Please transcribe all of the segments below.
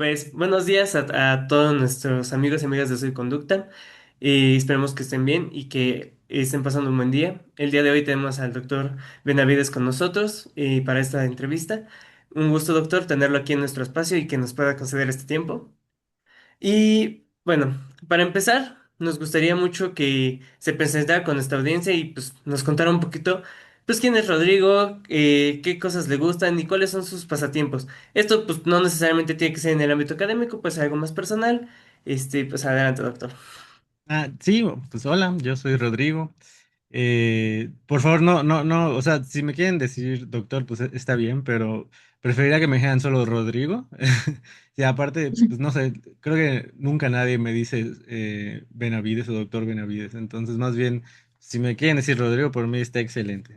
Pues buenos días a todos nuestros amigos y amigas de Soy Conducta. Esperemos que estén bien y que estén pasando un buen día. El día de hoy tenemos al doctor Benavides con nosotros para esta entrevista. Un gusto, doctor, tenerlo aquí en nuestro espacio y que nos pueda conceder este tiempo. Y bueno, para empezar, nos gustaría mucho que se presentara con nuestra audiencia y pues nos contara un poquito, pues quién es Rodrigo, qué cosas le gustan y cuáles son sus pasatiempos. Esto pues no necesariamente tiene que ser en el ámbito académico, pues algo más personal. Pues adelante, doctor. Sí, pues hola, yo soy Rodrigo. Por favor, no, o sea, si me quieren decir doctor, pues está bien, pero preferiría que me dijeran solo Rodrigo. Y aparte, pues no sé, creo que nunca nadie me dice Benavides o doctor Benavides, entonces más bien, si me quieren decir Rodrigo, por mí está excelente,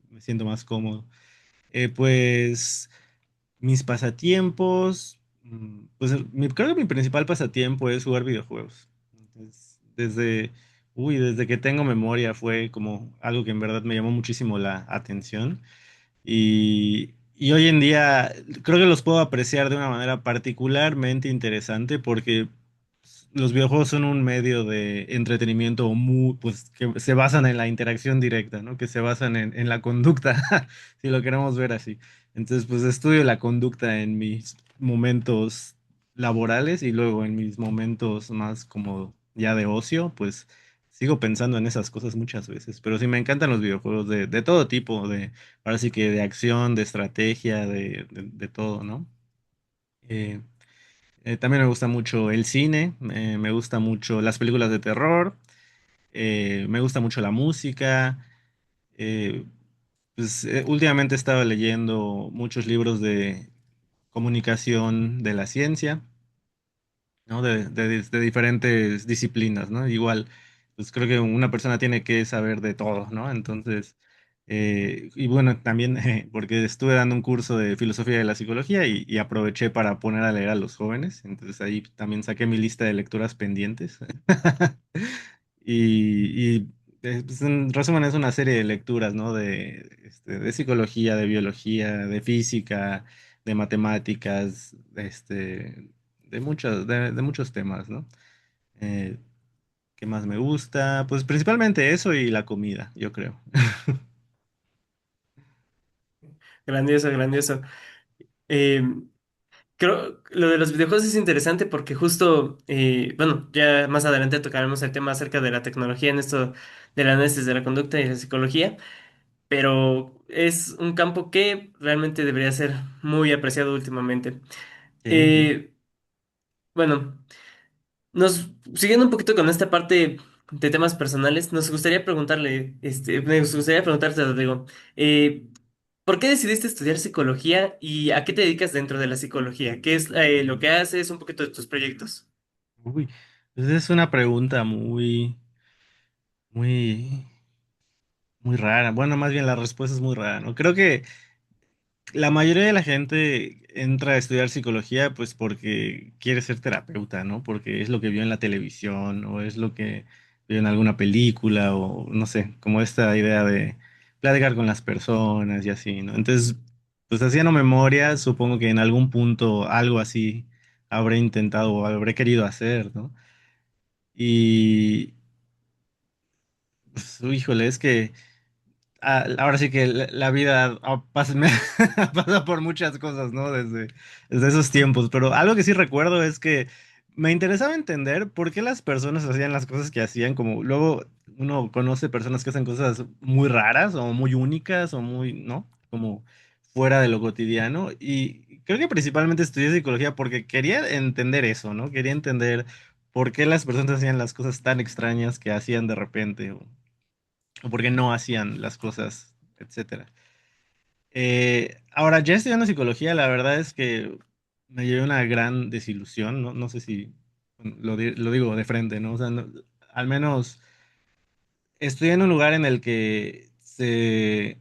me siento más cómodo. Pues mis pasatiempos, pues creo que mi principal pasatiempo es jugar videojuegos. Desde que tengo memoria fue como algo que en verdad me llamó muchísimo la atención. Y hoy en día creo que los puedo apreciar de una manera particularmente interesante porque los videojuegos son un medio de entretenimiento muy, pues, que se basan en la interacción directa, ¿no? Que se basan en la conducta, si lo queremos ver así. Entonces, pues estudio la conducta en mis momentos laborales y luego en mis momentos más como ya de ocio, pues sigo pensando en esas cosas muchas veces. Pero sí me encantan los videojuegos de todo tipo, ahora sí que de acción, de estrategia, de todo, ¿no? Eh, También me gusta mucho el cine, me gusta mucho las películas de terror, me gusta mucho la música. eh, Últimamente he estado leyendo muchos libros de comunicación de la ciencia, ¿no? De diferentes disciplinas, ¿no? Igual, pues creo que una persona tiene que saber de todo, ¿no? Entonces, y bueno, también porque estuve dando un curso de filosofía de la psicología y aproveché para poner a leer a los jóvenes, entonces ahí también saqué mi lista de lecturas pendientes. Pues, en resumen es una serie de lecturas, ¿no? De psicología, de biología, de física, de matemáticas, de muchos temas, ¿no? Eh, ¿Qué más me gusta? Pues principalmente eso y la comida, yo creo. Grandioso, grandioso. Eh, Creo lo de los videojuegos es interesante porque justo, bueno, ya más adelante tocaremos el tema acerca de la tecnología en esto del análisis de la conducta y la psicología. Pero es un campo que realmente debería ser muy apreciado últimamente. Sí, sí. Eh, bueno, siguiendo un poquito con esta parte de temas personales, nos gustaría preguntarle, me gustaría preguntarte, Rodrigo, eh, ¿por qué decidiste estudiar psicología y a qué te dedicas dentro de la psicología? ¿Qué es lo que haces? Un poquito de tus proyectos. Uy, pues es una pregunta muy, muy rara. Bueno, más bien la respuesta es muy rara, ¿no? Creo que la mayoría de la gente entra a estudiar psicología pues porque quiere ser terapeuta, ¿no? Porque es lo que vio en la televisión o es lo que vio en alguna película o no sé, como esta idea de platicar con las personas y así, ¿no? Entonces, pues haciendo memoria, supongo que en algún punto algo así habré intentado o habré querido hacer, ¿no? Y, pues, híjole, es que ahora sí que la vida pasa por muchas cosas, ¿no? Desde esos tiempos, pero algo que sí recuerdo es que me interesaba entender por qué las personas hacían las cosas que hacían, como luego uno conoce personas que hacen cosas muy raras o muy únicas o muy, ¿no? Como fuera de lo cotidiano y creo que principalmente estudié psicología porque quería entender eso, ¿no? Quería entender por qué las personas hacían las cosas tan extrañas que hacían de repente o por qué no hacían las cosas, etcétera. Ahora, ya estudiando psicología, la verdad es que me llevé una gran desilusión, ¿no? No sé si lo digo de frente, ¿no? O sea, al menos estudié en un lugar en el que se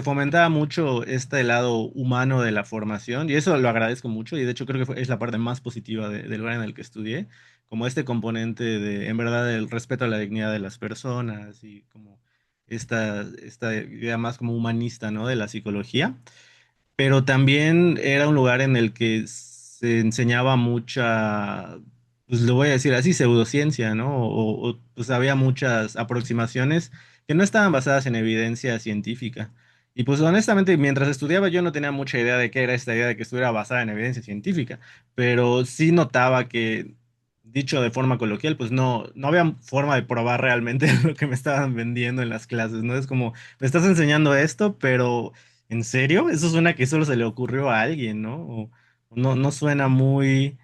fomentaba mucho este lado humano de la formación y eso lo agradezco mucho y de hecho creo que es la parte más positiva del lugar en el que estudié, como este componente de, en verdad, el respeto a la dignidad de las personas y como esta idea más como humanista, ¿no? De la psicología, pero también era un lugar en el que se enseñaba mucha, pues lo voy a decir así, pseudociencia, ¿no? Pues había muchas aproximaciones que no estaban basadas en evidencia científica. Y pues honestamente, mientras estudiaba yo no tenía mucha idea de qué era esta idea de que estuviera basada en evidencia científica, pero sí notaba que, dicho de forma coloquial, pues no había forma de probar realmente lo que me estaban vendiendo en las clases, ¿no? Es como, me estás enseñando esto, pero ¿en serio? Eso suena que solo se le ocurrió a alguien, ¿no? No suena muy,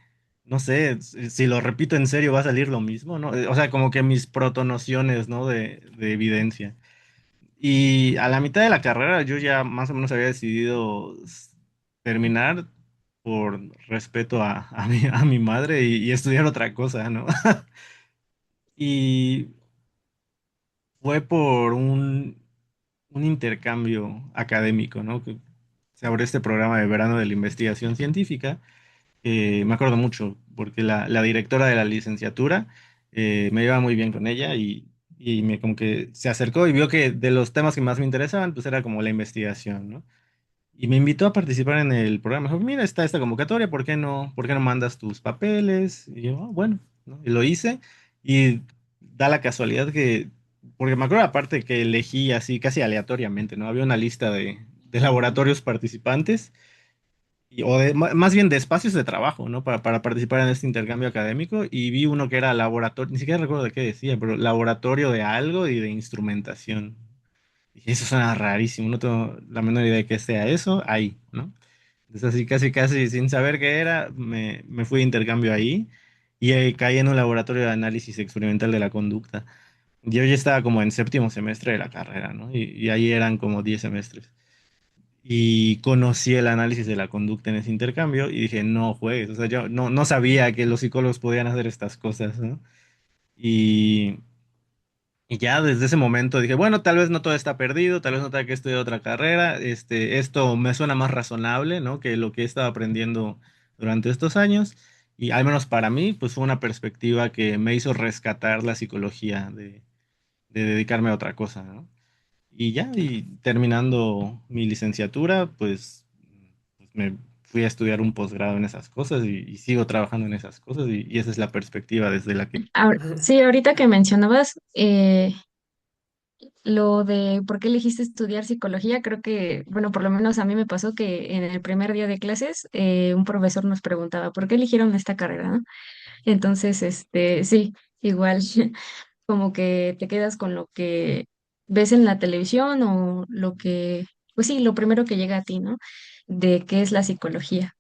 no sé, si lo repito en serio va a salir lo mismo, ¿no? O sea, como que mis protonociones, ¿no? De evidencia. Y a la mitad de la carrera yo ya más o menos había decidido terminar por respeto a mi madre y estudiar otra cosa, ¿no? Y fue por un intercambio académico, ¿no? Que se abrió este programa de verano de la investigación científica. Me acuerdo mucho porque la directora de la licenciatura me llevaba muy bien con ella y me como que se acercó y vio que de los temas que más me interesaban, pues era como la investigación, ¿no? Y me invitó a participar en el programa. Me dijo, mira, está esta convocatoria, por qué no mandas tus papeles? Y yo, "Ah, bueno, ¿no?". Y lo hice y da la casualidad que, porque me acuerdo aparte que elegí así casi aleatoriamente, ¿no? Había una lista de laboratorios participantes más bien de espacios de trabajo, ¿no? Para participar en este intercambio académico y vi uno que era laboratorio, ni siquiera recuerdo de qué decía, pero laboratorio de algo y de instrumentación. Y eso suena rarísimo, no tengo la menor idea de que sea eso, ahí, ¿no? Entonces así casi sin saber qué era, me fui de intercambio ahí y caí en un laboratorio de análisis experimental de la conducta. Yo ya estaba como en séptimo semestre de la carrera, ¿no? Y ahí eran como 10 semestres. Y conocí el análisis de la conducta en ese intercambio y dije, no juegues, o sea, yo no sabía que los psicólogos podían hacer estas cosas, ¿no? Y, y ya desde ese momento dije, bueno, tal vez no todo está perdido, tal vez no tenga que estudiar otra carrera, esto me suena más razonable, ¿no? Que lo que he estado aprendiendo durante estos años. Y al menos para mí, pues fue una perspectiva que me hizo rescatar la psicología de dedicarme a otra cosa, ¿no? Y ya, y terminando mi licenciatura, pues me fui a estudiar un posgrado en esas cosas y sigo trabajando en esas cosas y esa es la perspectiva desde la que... Ujú. Ujú. Sí, ahorita que mencionabas lo de por qué elegiste estudiar psicología, creo que, bueno, por lo menos a mí me pasó que en el primer día de clases un profesor nos preguntaba, ¿por qué eligieron esta carrera, no? Entonces, sí, igual. Como que te quedas con lo que ves en la televisión o lo que, pues sí, lo primero que llega a ti, ¿no? De qué es la psicología.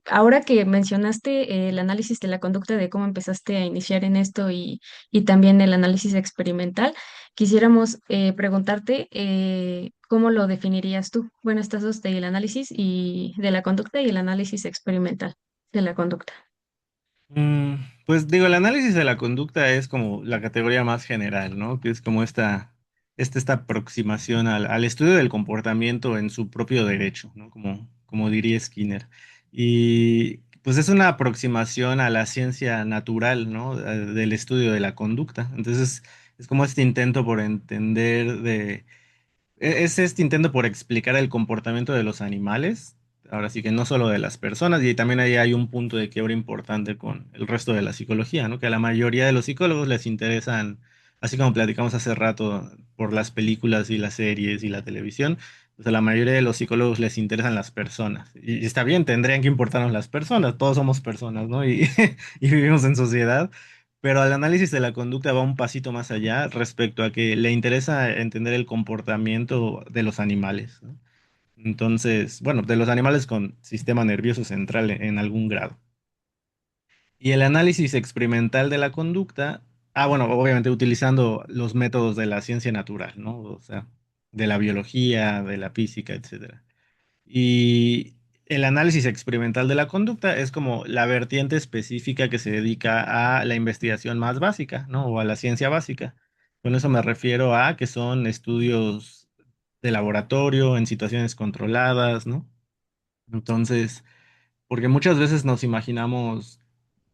Ahora que mencionaste el análisis de la conducta, de cómo empezaste a iniciar en esto y también el análisis experimental, quisiéramos preguntarte cómo lo definirías tú. Bueno, estas dos del análisis y de la conducta y el análisis experimental de la conducta. Mm, pues digo, el análisis de la conducta es como la categoría más general, ¿no? Que es como esta aproximación al estudio del comportamiento en su propio derecho, ¿no? Como diría Skinner. Y pues es una aproximación a la ciencia natural, ¿no? Del estudio de la conducta. Entonces, es como este intento por entender es este intento por explicar el comportamiento de los animales, ahora sí que no solo de las personas, y también ahí hay un punto de quiebre importante con el resto de la psicología, ¿no? Que a la mayoría de los psicólogos les interesan, así como platicamos hace rato, por las películas y las series y la televisión, pues a la mayoría de los psicólogos les interesan las personas. Y está bien, tendrían que importarnos las personas, todos somos personas, ¿no? Y, y vivimos en sociedad. Pero el análisis de la conducta va un pasito más allá respecto a que le interesa entender el comportamiento de los animales, ¿no? Entonces, bueno, de los animales con sistema nervioso central en algún grado. Y el análisis experimental de la conducta, bueno, obviamente utilizando los métodos de la ciencia natural, ¿no? O sea, de la biología, de la física, etcétera. Y el análisis experimental de la conducta es como la vertiente específica que se dedica a la investigación más básica, ¿no? O a la ciencia básica. Con eso me refiero a que son estudios de laboratorio en situaciones controladas, ¿no? Entonces, porque muchas veces nos imaginamos,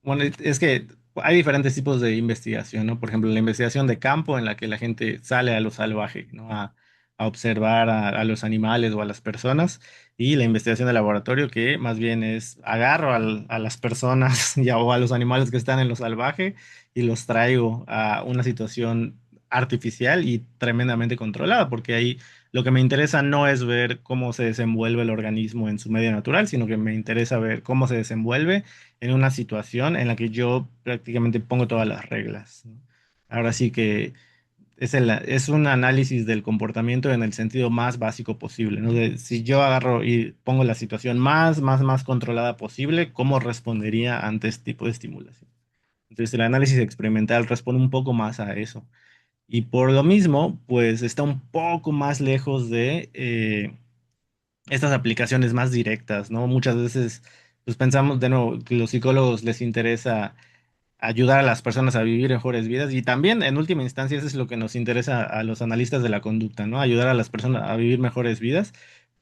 bueno, es que hay diferentes tipos de investigación, ¿no? Por ejemplo, la investigación de campo en la que la gente sale a lo salvaje, ¿no? a observar a los animales o a las personas, y la investigación de laboratorio, que más bien es agarro a las personas ya, o a los animales que están en lo salvaje y los traigo a una situación artificial y tremendamente controlada, porque ahí lo que me interesa no es ver cómo se desenvuelve el organismo en su medio natural, sino que me interesa ver cómo se desenvuelve en una situación en la que yo prácticamente pongo todas las reglas, ¿no? Ahora sí que es un análisis del comportamiento en el sentido más básico posible, ¿no? Si yo agarro y pongo la situación más controlada posible, ¿cómo respondería ante este tipo de estimulación? Entonces, el análisis experimental responde un poco más a eso. Y por lo mismo, pues está un poco más lejos de estas aplicaciones más directas, ¿no? Muchas veces, pues pensamos, de nuevo, que los psicólogos les interesa ayudar a las personas a vivir mejores vidas, y también, en última instancia, eso es lo que nos interesa a los analistas de la conducta, ¿no? Ayudar a las personas a vivir mejores vidas,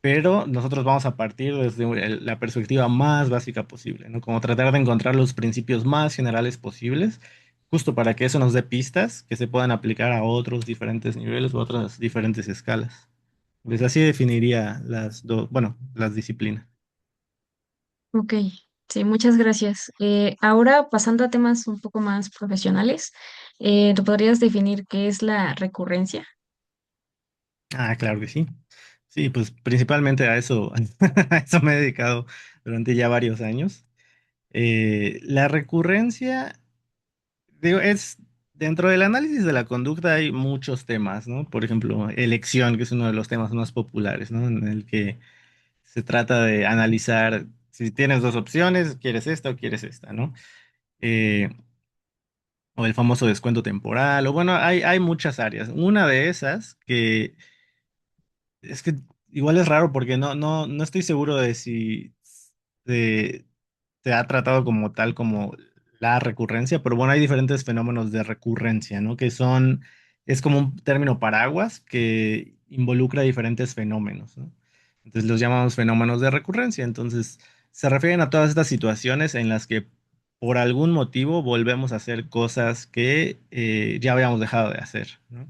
pero nosotros vamos a partir desde la perspectiva más básica posible, ¿no? Como tratar de encontrar los principios más generales posibles, justo para que eso nos dé pistas que se puedan aplicar a otros diferentes niveles u otras diferentes escalas. Pues así definiría las dos, bueno, las disciplinas. Ok, sí, muchas gracias. Ahora, pasando a temas un poco más profesionales, ¿tú podrías definir qué es la recurrencia? Ah, claro que sí. Sí, pues principalmente a eso, a eso me he dedicado durante ya varios años. La recurrencia, digo, es dentro del análisis de la conducta hay muchos temas, ¿no? Por ejemplo, elección, que es uno de los temas más populares, ¿no? En el que se trata de analizar si tienes dos opciones, quieres esta o quieres esta, ¿no? Eh, o el famoso descuento temporal, o bueno, hay muchas áreas. Una de esas que es que igual es raro porque no estoy seguro de si se, se ha tratado como tal como la recurrencia, pero bueno, hay diferentes fenómenos de recurrencia, ¿no? Es como un término paraguas que involucra diferentes fenómenos, ¿no? Entonces los llamamos fenómenos de recurrencia. Entonces se refieren a todas estas situaciones en las que por algún motivo volvemos a hacer cosas que ya habíamos dejado de hacer, ¿no?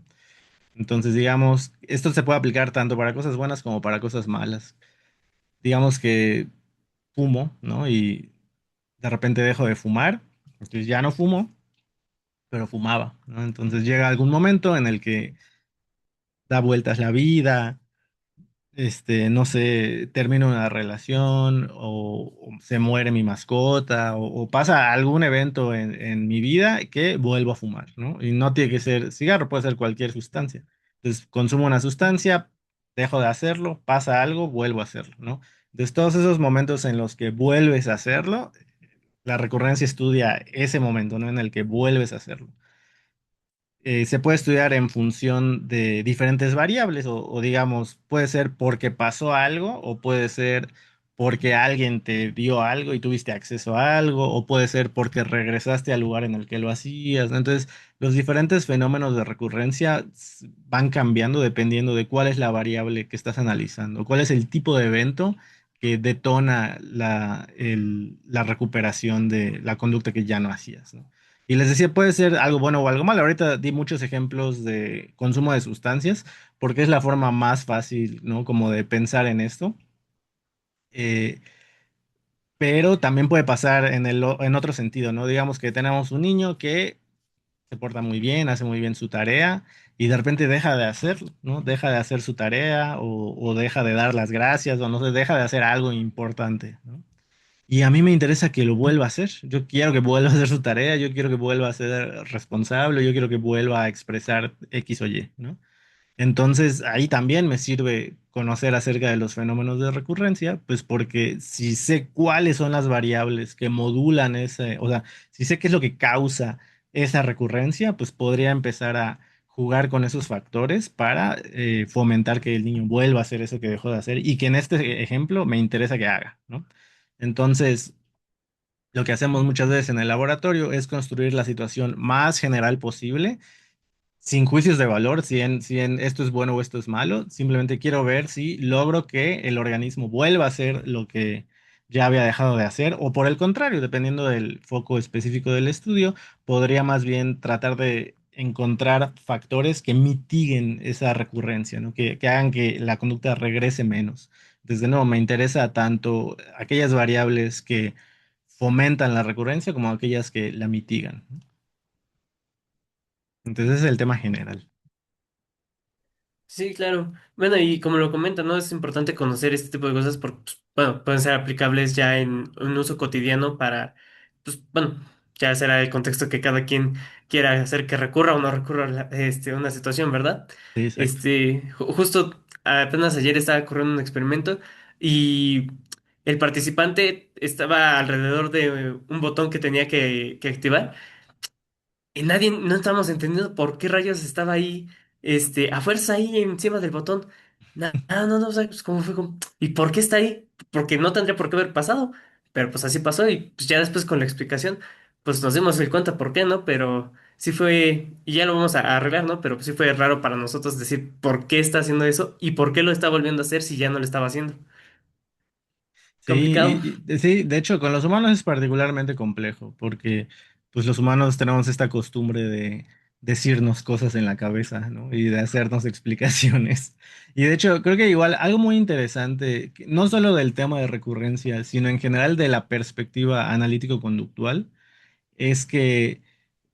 Entonces, digamos, esto se puede aplicar tanto para cosas buenas como para cosas malas. Digamos que fumo, ¿no? Y de repente dejo de fumar, entonces ya no fumo, pero fumaba, ¿no? Entonces llega algún momento en el que da vueltas la vida, no sé, termino una relación o se muere mi mascota o pasa algún evento en mi vida que vuelvo a fumar, ¿no? Y no tiene que ser cigarro, puede ser cualquier sustancia. Entonces, consumo una sustancia, dejo de hacerlo, pasa algo, vuelvo a hacerlo, ¿no? Entonces, todos esos momentos en los que vuelves a hacerlo, la recurrencia estudia ese momento, ¿no? En el que vuelves a hacerlo. Se puede estudiar en función de diferentes variables o digamos, puede ser porque pasó algo o puede ser porque alguien te dio algo y tuviste acceso a algo o puede ser porque regresaste al lugar en el que lo hacías, ¿no? Entonces, los diferentes fenómenos de recurrencia van cambiando dependiendo de cuál es la variable que estás analizando, cuál es el tipo de evento que detona la recuperación de la conducta que ya no hacías, ¿no? Y les decía, puede ser algo bueno o algo malo. Ahorita di muchos ejemplos de consumo de sustancias, porque es la forma más fácil, ¿no? Como de pensar en esto. Eh, pero también puede pasar en otro sentido, ¿no? Digamos que tenemos un niño que se porta muy bien, hace muy bien su tarea, y de repente deja de hacerlo, ¿no? Deja de hacer su tarea o deja de dar las gracias, o no sé, deja de hacer algo importante, ¿no? Y a mí me interesa que lo vuelva a hacer. Yo quiero que vuelva a hacer su tarea, yo quiero que vuelva a ser responsable, yo quiero que vuelva a expresar X o Y, ¿no? Entonces, ahí también me sirve conocer acerca de los fenómenos de recurrencia, pues porque si sé cuáles son las variables que modulan ese, o sea, si sé qué es lo que causa esa recurrencia, pues podría empezar a jugar con esos factores para fomentar que el niño vuelva a hacer eso que dejó de hacer y que en este ejemplo me interesa que haga, ¿no? Entonces, lo que hacemos muchas veces en el laboratorio es construir la situación más general posible sin juicios de valor, si en esto es bueno o esto es malo, simplemente quiero ver si logro que el organismo vuelva a hacer lo que ya había dejado de hacer, o por el contrario, dependiendo del foco específico del estudio, podría más bien tratar de encontrar factores que mitiguen esa recurrencia, ¿no? Que hagan que la conducta regrese menos. Desde nuevo, me interesa tanto aquellas variables que fomentan la recurrencia como aquellas que la mitigan, ¿no? Entonces, ese es el tema general. Sí, claro. Bueno, y como lo comenta, ¿no? Es importante conocer este tipo de cosas porque, pues, bueno, pueden ser aplicables ya en un uso cotidiano para, pues, bueno, ya será el contexto que cada quien quiera hacer que recurra o no recurra a una situación, ¿verdad? Sí, exacto. Justo apenas ayer estaba ocurriendo un experimento y el participante estaba alrededor de un botón que tenía que activar. Y nadie, no estábamos entendiendo por qué rayos estaba ahí, a fuerza ahí encima del botón. No, o sea, pues cómo fue ¿y por qué está ahí? Porque no tendría por qué haber pasado. Pero pues así pasó y pues ya después con la explicación, pues nos dimos el cuenta por qué, ¿no? Pero sí fue, y ya lo vamos a arreglar, ¿no? Pero sí fue raro para nosotros decir por qué está haciendo eso y por qué lo está volviendo a hacer si ya no lo estaba haciendo. Sí, Complicado. sí, de hecho, con los humanos es particularmente complejo, porque pues los humanos tenemos esta costumbre de decirnos cosas en la cabeza, ¿no? Y de hacernos explicaciones. Y de hecho, creo que igual algo muy interesante, no solo del tema de recurrencia, sino en general de la perspectiva analítico-conductual, es que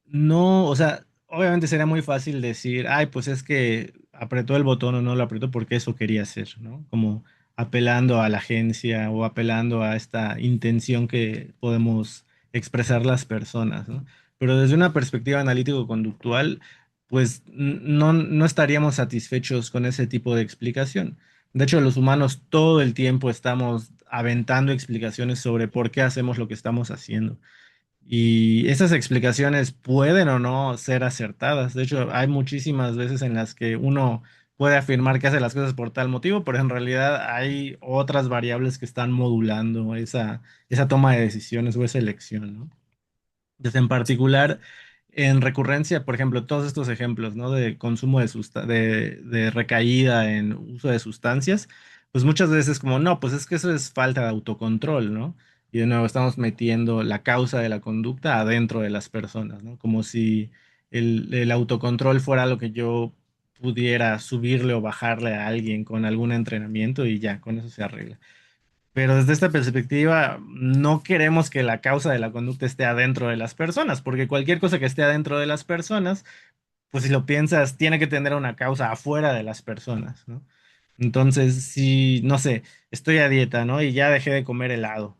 no, o sea, obviamente sería muy fácil decir, ay, pues es que apretó el botón o no lo apretó porque eso quería hacer, ¿no? Como apelando a la agencia o apelando a esta intención que podemos expresar las personas, ¿no? Pero desde una perspectiva analítico-conductual, pues no estaríamos satisfechos con ese tipo de explicación. De hecho, los humanos todo el tiempo estamos aventando explicaciones sobre por qué hacemos lo que estamos haciendo. Y esas explicaciones pueden o no ser acertadas. De hecho, hay muchísimas veces en las que uno puede afirmar que hace las cosas por tal motivo, pero en realidad hay otras variables que están modulando esa toma de decisiones o esa elección, ¿no? Entonces, en particular, en recurrencia, por ejemplo, todos estos ejemplos, ¿no? De consumo de recaída en uso de sustancias, pues muchas veces como, no, pues es que eso es falta de autocontrol, ¿no? Y de nuevo estamos metiendo la causa de la conducta adentro de las personas, ¿no? Como si el autocontrol fuera lo que yo pudiera subirle o bajarle a alguien con algún entrenamiento y ya, con eso se arregla. Pero desde esta perspectiva, no queremos que la causa de la conducta esté adentro de las personas, porque cualquier cosa que esté adentro de las personas, pues si lo piensas, tiene que tener una causa afuera de las personas, ¿no? Entonces, si, no sé, estoy a dieta, ¿no? Y ya dejé de comer helado.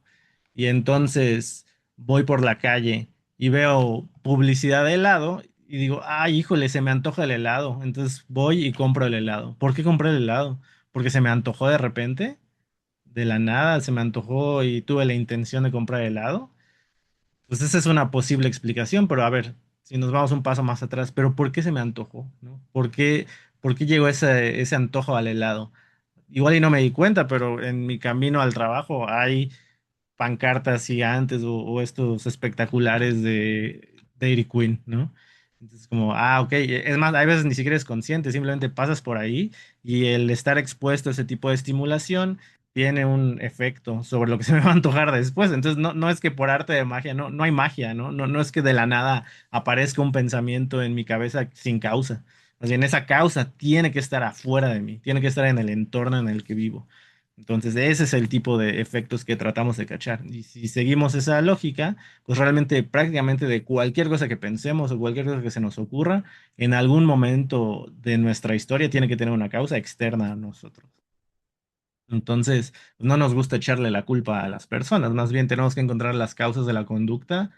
Y entonces voy por la calle y veo publicidad de helado y digo, ay, híjole, se me antoja el helado. Entonces voy y compro el helado. ¿Por qué compré el helado? Porque se me antojó de repente, de la nada se me antojó y tuve la intención de comprar helado. Pues esa es una posible explicación, pero a ver, si nos vamos un paso más atrás, pero ¿por qué se me antojó? ¿No? Por qué llegó ese antojo al helado? Igual y no me di cuenta, pero en mi camino al trabajo hay pancartas gigantes o estos espectaculares de Dairy Queen, ¿no? Entonces, como, ok, es más, hay veces ni siquiera es consciente, simplemente pasas por ahí y el estar expuesto a ese tipo de estimulación tiene un efecto sobre lo que se me va a antojar después. Entonces, no es que por arte de magia, no hay magia, ¿no? No es que de la nada aparezca un pensamiento en mi cabeza sin causa. Más bien, esa causa tiene que estar afuera de mí, tiene que estar en el entorno en el que vivo. Entonces, ese es el tipo de efectos que tratamos de cachar. Y si seguimos esa lógica, pues realmente prácticamente de cualquier cosa que pensemos o cualquier cosa que se nos ocurra, en algún momento de nuestra historia tiene que tener una causa externa a nosotros. Entonces, no nos gusta echarle la culpa a las personas, más bien tenemos que encontrar las causas de la conducta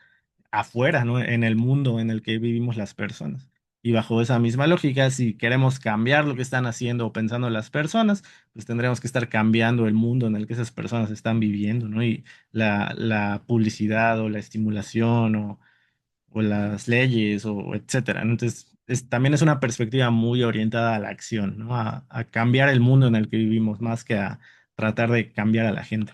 afuera, ¿no? En el mundo en el que vivimos las personas. Y bajo esa misma lógica, si queremos cambiar lo que están haciendo o pensando las personas, pues tendremos que estar cambiando el mundo en el que esas personas están viviendo, ¿no? Y la publicidad o la estimulación o las leyes o etcétera, ¿no? Entonces, también es una perspectiva muy orientada a la acción, ¿no? A cambiar el mundo en el que vivimos, más que a tratar de cambiar a la gente.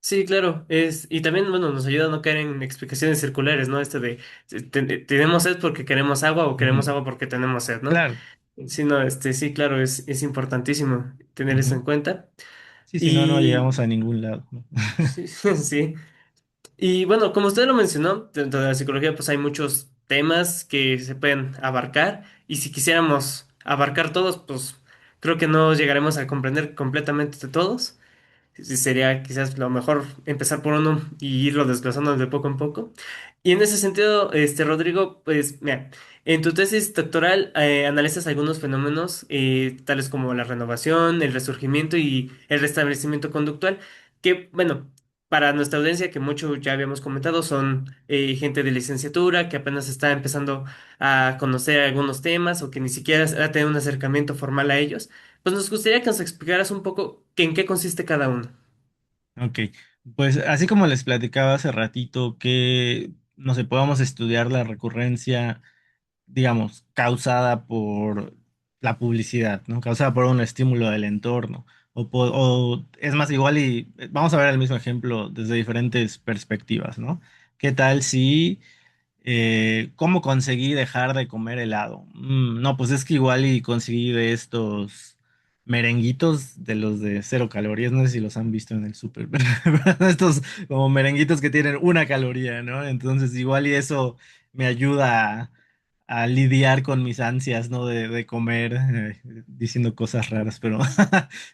Sí, claro, y también, bueno, nos ayuda a no caer en explicaciones circulares, ¿no? Tenemos sed porque queremos agua o queremos Ujú. agua porque tenemos sed, ¿no? Claro. Sí, no, sí, claro, es importantísimo tener eso en Ujú. cuenta. Sí, si no, no llegamos Y a ningún lado, ¿no? sí, sí. Y bueno, como usted lo mencionó, dentro de la psicología, pues hay muchos temas que se pueden abarcar y si quisiéramos abarcar todos, pues creo que no llegaremos a comprender completamente de todos. Sí, sería quizás lo mejor empezar por uno y irlo desglosando de poco en poco. Y en ese sentido, Rodrigo, pues mira, en tu tesis doctoral analizas algunos fenómenos tales como la renovación, el resurgimiento y el restablecimiento conductual, que bueno, para nuestra audiencia, que mucho ya habíamos comentado, son gente de licenciatura que apenas está empezando a conocer algunos temas o que ni siquiera ha tenido un acercamiento formal a ellos. Pues nos gustaría que nos explicaras un poco en qué consiste cada uno. Ok, pues así como les platicaba hace ratito que, no sé, podemos estudiar la recurrencia, digamos, causada por la publicidad, ¿no? Causada por un estímulo del entorno. O es más, igual y vamos a ver el mismo ejemplo desde diferentes perspectivas, ¿no? ¿Qué tal si ¿cómo conseguí dejar de comer helado? No, pues es que igual y conseguí de estos merenguitos de los de 0 calorías, no sé si los han visto en el súper, pero estos como merenguitos que tienen 1 caloría, ¿no? Entonces igual y eso me ayuda a lidiar con mis ansias, ¿no? De comer, diciendo cosas raras, pero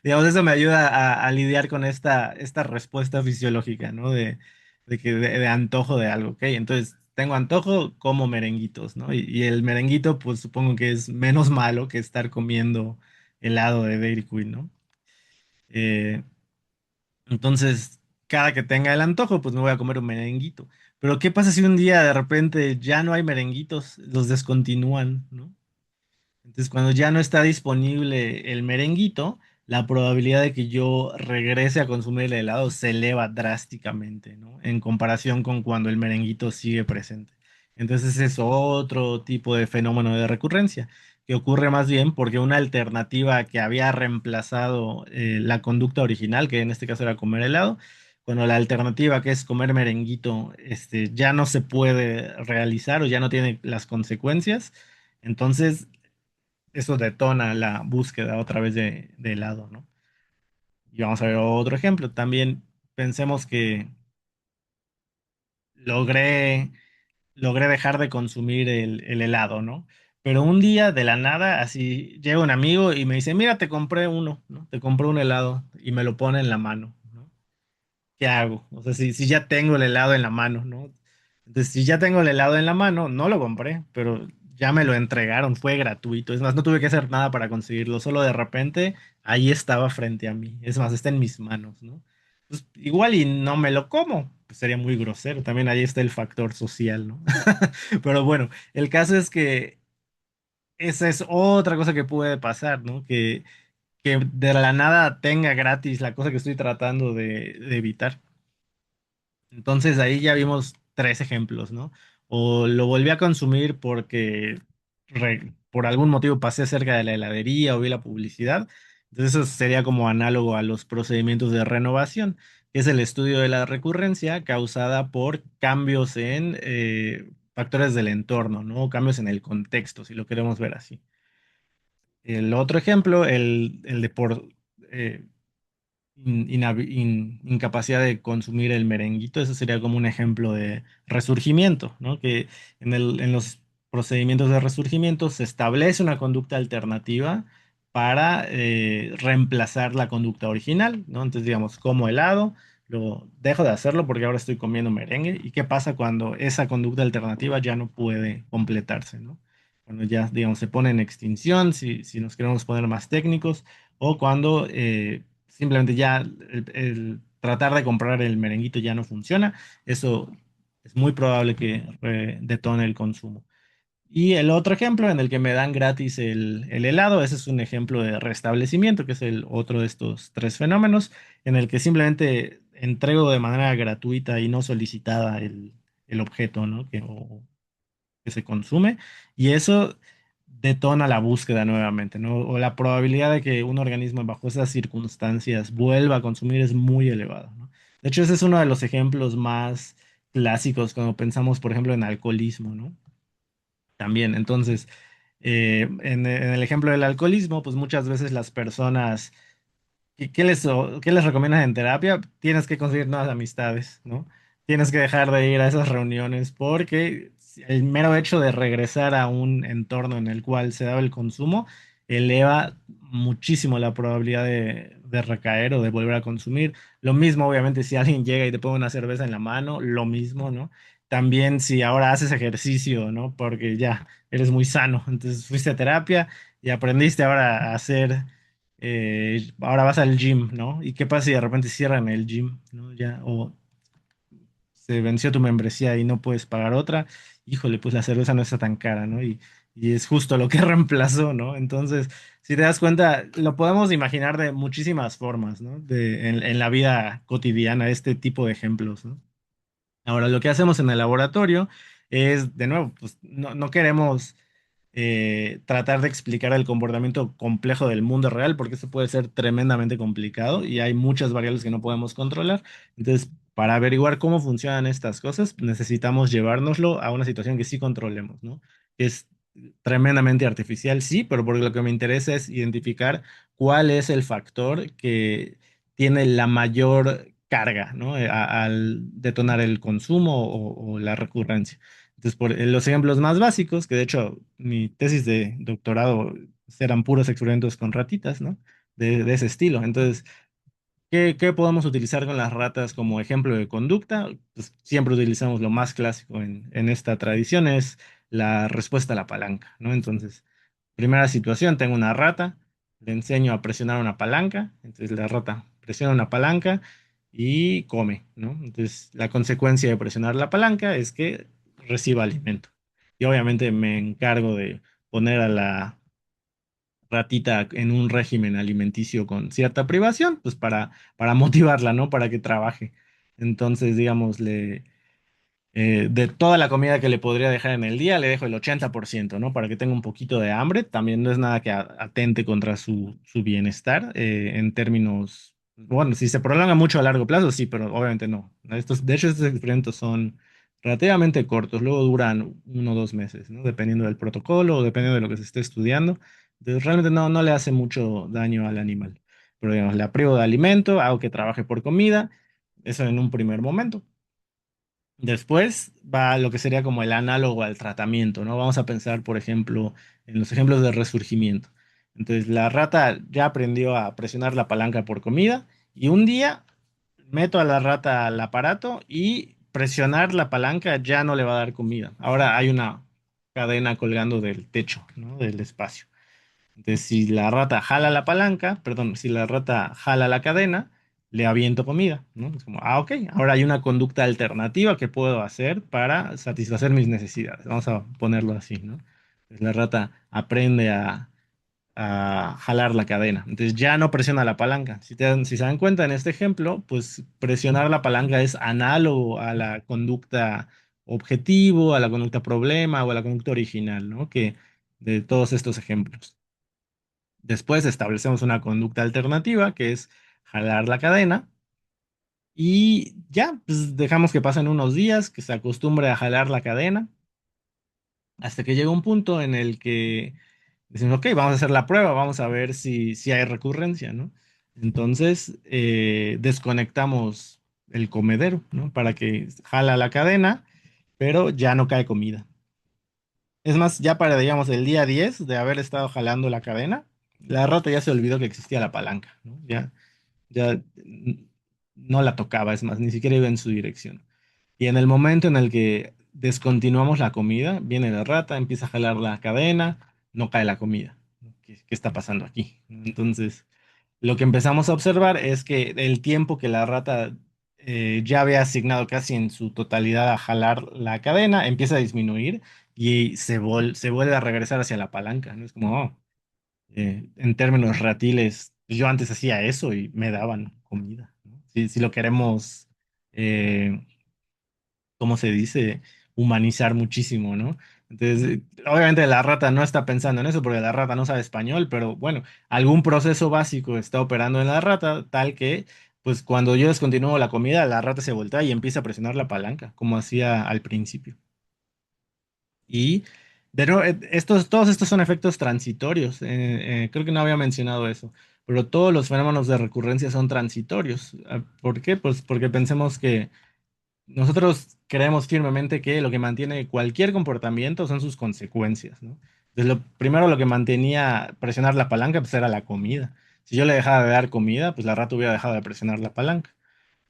digamos, eso me ayuda a lidiar con esta respuesta fisiológica, ¿no? De antojo de algo, ¿ok? Entonces, tengo antojo, como merenguitos, ¿no? Y el merenguito, pues supongo que es menos malo que estar comiendo helado de Dairy Queen, ¿no? Eh, entonces, cada que tenga el antojo, pues me voy a comer un merenguito. Pero, ¿qué pasa si un día de repente ya no hay merenguitos? Los descontinúan, ¿no? Entonces, cuando ya no está disponible el merenguito, la probabilidad de que yo regrese a consumir el helado se eleva drásticamente, ¿no? En comparación con cuando el merenguito sigue presente. Entonces, ese es otro tipo de fenómeno de recurrencia, que ocurre más bien porque una alternativa que había reemplazado la conducta original, que en este caso era comer helado, cuando la alternativa que es comer merenguito, ya no se puede realizar o ya no tiene las consecuencias, entonces eso detona la búsqueda otra vez de helado, ¿no? Y vamos a ver otro ejemplo. También pensemos que logré, logré dejar de consumir el helado, ¿no? Pero un día de la nada, así llega un amigo y me dice, mira, te compré uno, ¿no? Te compré un helado y me lo pone en la mano, ¿no? ¿Qué hago? O sea, si ya tengo el helado en la mano, ¿no? Entonces, si ya tengo el helado en la mano, no lo compré, pero ya me lo entregaron, fue gratuito. Es más, no tuve que hacer nada para conseguirlo, solo de repente ahí estaba frente a mí. Es más, está en mis manos, ¿no? Pues igual y no me lo como, pues sería muy grosero. También ahí está el factor social, ¿no? Pero bueno, el caso es que esa es otra cosa que puede pasar, ¿no? Que de la nada tenga gratis la cosa que estoy tratando de evitar. Entonces ahí ya vimos 3 ejemplos, ¿no? O lo volví a consumir porque por algún motivo pasé cerca de la heladería o vi la publicidad. Entonces eso sería como análogo a los procedimientos de renovación, que es el estudio de la recurrencia causada por cambios en factores del entorno, ¿no? O cambios en el contexto, si lo queremos ver así. El otro ejemplo, el de por eh, incapacidad de consumir el merenguito, eso sería como un ejemplo de resurgimiento, ¿no? Que en los procedimientos de resurgimiento se establece una conducta alternativa para reemplazar la conducta original, ¿no? Entonces, digamos, como helado, lo dejo de hacerlo porque ahora estoy comiendo merengue. ¿Y qué pasa cuando esa conducta alternativa ya no puede completarse, ¿no? Cuando ya, digamos, se pone en extinción, si nos queremos poner más técnicos, o cuando simplemente ya el tratar de comprar el merenguito ya no funciona, eso es muy probable que detone el consumo. Y el otro ejemplo en el que me dan gratis el helado, ese es un ejemplo de restablecimiento, que es el otro de estos 3 fenómenos, en el que simplemente entrego de manera gratuita y no solicitada el objeto, ¿no? Que se consume y eso detona la búsqueda nuevamente, ¿no? O la probabilidad de que un organismo bajo esas circunstancias vuelva a consumir es muy elevada, ¿no? De hecho, ese es uno de los ejemplos más clásicos cuando pensamos, por ejemplo, en alcoholismo, ¿no? También, entonces, en el ejemplo del alcoholismo, pues muchas veces las personas qué les recomiendas en terapia? Tienes que conseguir nuevas amistades, ¿no? Tienes que dejar de ir a esas reuniones porque el mero hecho de regresar a un entorno en el cual se daba el consumo eleva muchísimo la probabilidad de recaer o de volver a consumir. Lo mismo, obviamente, si alguien llega y te pone una cerveza en la mano, lo mismo, ¿no? También si ahora haces ejercicio, ¿no? Porque ya eres muy sano, entonces fuiste a terapia y aprendiste ahora a hacer, ahora vas al gym, ¿no? ¿Y qué pasa si de repente cierran el gym, ¿no? Ya, o se venció tu membresía y no puedes pagar otra, híjole, pues la cerveza no está tan cara, ¿no? Y es justo lo que reemplazó, ¿no? Entonces, si te das cuenta, lo podemos imaginar de muchísimas formas, ¿no? En la vida cotidiana, este tipo de ejemplos, ¿no? Ahora, lo que hacemos en el laboratorio es, de nuevo, pues no queremos tratar de explicar el comportamiento complejo del mundo real, porque eso puede ser tremendamente complicado y hay muchas variables que no podemos controlar. Entonces, para averiguar cómo funcionan estas cosas, necesitamos llevárnoslo a una situación que sí controlemos, ¿no? Que es tremendamente artificial, sí, pero porque lo que me interesa es identificar cuál es el factor que tiene la mayor carga, ¿no? Al detonar el consumo o la recurrencia. Entonces, los ejemplos más básicos, que de hecho mi tesis de doctorado eran puros experimentos con ratitas, ¿no? De ese estilo. Entonces, ¿qué podemos utilizar con las ratas como ejemplo de conducta? Pues siempre utilizamos lo más clásico en esta tradición, es la respuesta a la palanca, ¿no? Entonces, primera situación, tengo una rata, le enseño a presionar una palanca, entonces la rata presiona una palanca y come, ¿no? Entonces, la consecuencia de presionar la palanca es que reciba alimento. Y obviamente me encargo de poner a la ratita en un régimen alimenticio con cierta privación, pues para motivarla, ¿no? Para que trabaje. Entonces, digamos, de toda la comida que le podría dejar en el día, le dejo el 80%, ¿no? Para que tenga un poquito de hambre. También no es nada que atente contra su bienestar en términos, bueno, si se prolonga mucho a largo plazo, sí, pero obviamente no. De hecho, estos experimentos son relativamente cortos, luego duran 1 o 2 meses, ¿no? Dependiendo del protocolo o dependiendo de lo que se esté estudiando. Entonces, realmente no le hace mucho daño al animal. Pero digamos, la privo de alimento, hago que trabaje por comida, eso en un primer momento. Después va lo que sería como el análogo al tratamiento, ¿no? Vamos a pensar, por ejemplo, en los ejemplos de resurgimiento. Entonces, la rata ya aprendió a presionar la palanca por comida y un día meto a la rata al aparato y presionar la palanca ya no le va a dar comida. Ahora hay una cadena colgando del techo, ¿no? Del espacio. Entonces, si la rata jala la palanca, perdón, si la rata jala la cadena, le aviento comida, ¿no? Es como, ok, ahora hay una conducta alternativa que puedo hacer para satisfacer mis necesidades. Vamos a ponerlo así, ¿no? Entonces, la rata aprende a jalar la cadena. Entonces ya no presiona la palanca. Si se dan cuenta en este ejemplo, pues presionar la palanca es análogo a la conducta objetivo, a la conducta problema o a la conducta original, ¿no? Que de todos estos ejemplos. Después establecemos una conducta alternativa, que es jalar la cadena. Y ya, pues dejamos que pasen unos días, que se acostumbre a jalar la cadena, hasta que llega un punto en el que decimos, ok, vamos a hacer la prueba, vamos a ver si hay recurrencia, ¿no? Entonces, desconectamos el comedero, ¿no? Para que jala la cadena, pero ya no cae comida. Es más, ya para, digamos, el día 10 de haber estado jalando la cadena, la rata ya se olvidó que existía la palanca, ¿no? Ya no la tocaba, es más, ni siquiera iba en su dirección. Y en el momento en el que descontinuamos la comida, viene la rata, empieza a jalar la cadena, no cae la comida. ¿Qué está pasando aquí? Entonces, lo que empezamos a observar es que el tiempo que la rata ya había asignado casi en su totalidad a jalar la cadena empieza a disminuir y se vuelve a regresar hacia la palanca, ¿no? Es como, en términos ratiles, yo antes hacía eso y me daban comida, ¿no? Si lo queremos, eh, ¿cómo se dice? Humanizar muchísimo, ¿no? Entonces, obviamente la rata no está pensando en eso porque la rata no sabe español, pero bueno, algún proceso básico está operando en la rata tal que, pues cuando yo descontinúo la comida, la rata se voltea y empieza a presionar la palanca, como hacía al principio. Y de nuevo, todos estos son efectos transitorios. Creo que no había mencionado eso, pero todos los fenómenos de recurrencia son transitorios. ¿Por qué? Pues porque pensemos que nosotros creemos firmemente que lo que mantiene cualquier comportamiento son sus consecuencias, ¿no? Entonces, primero lo que mantenía presionar la palanca, pues era la comida. Si yo le dejaba de dar comida, pues la rata hubiera dejado de presionar la palanca.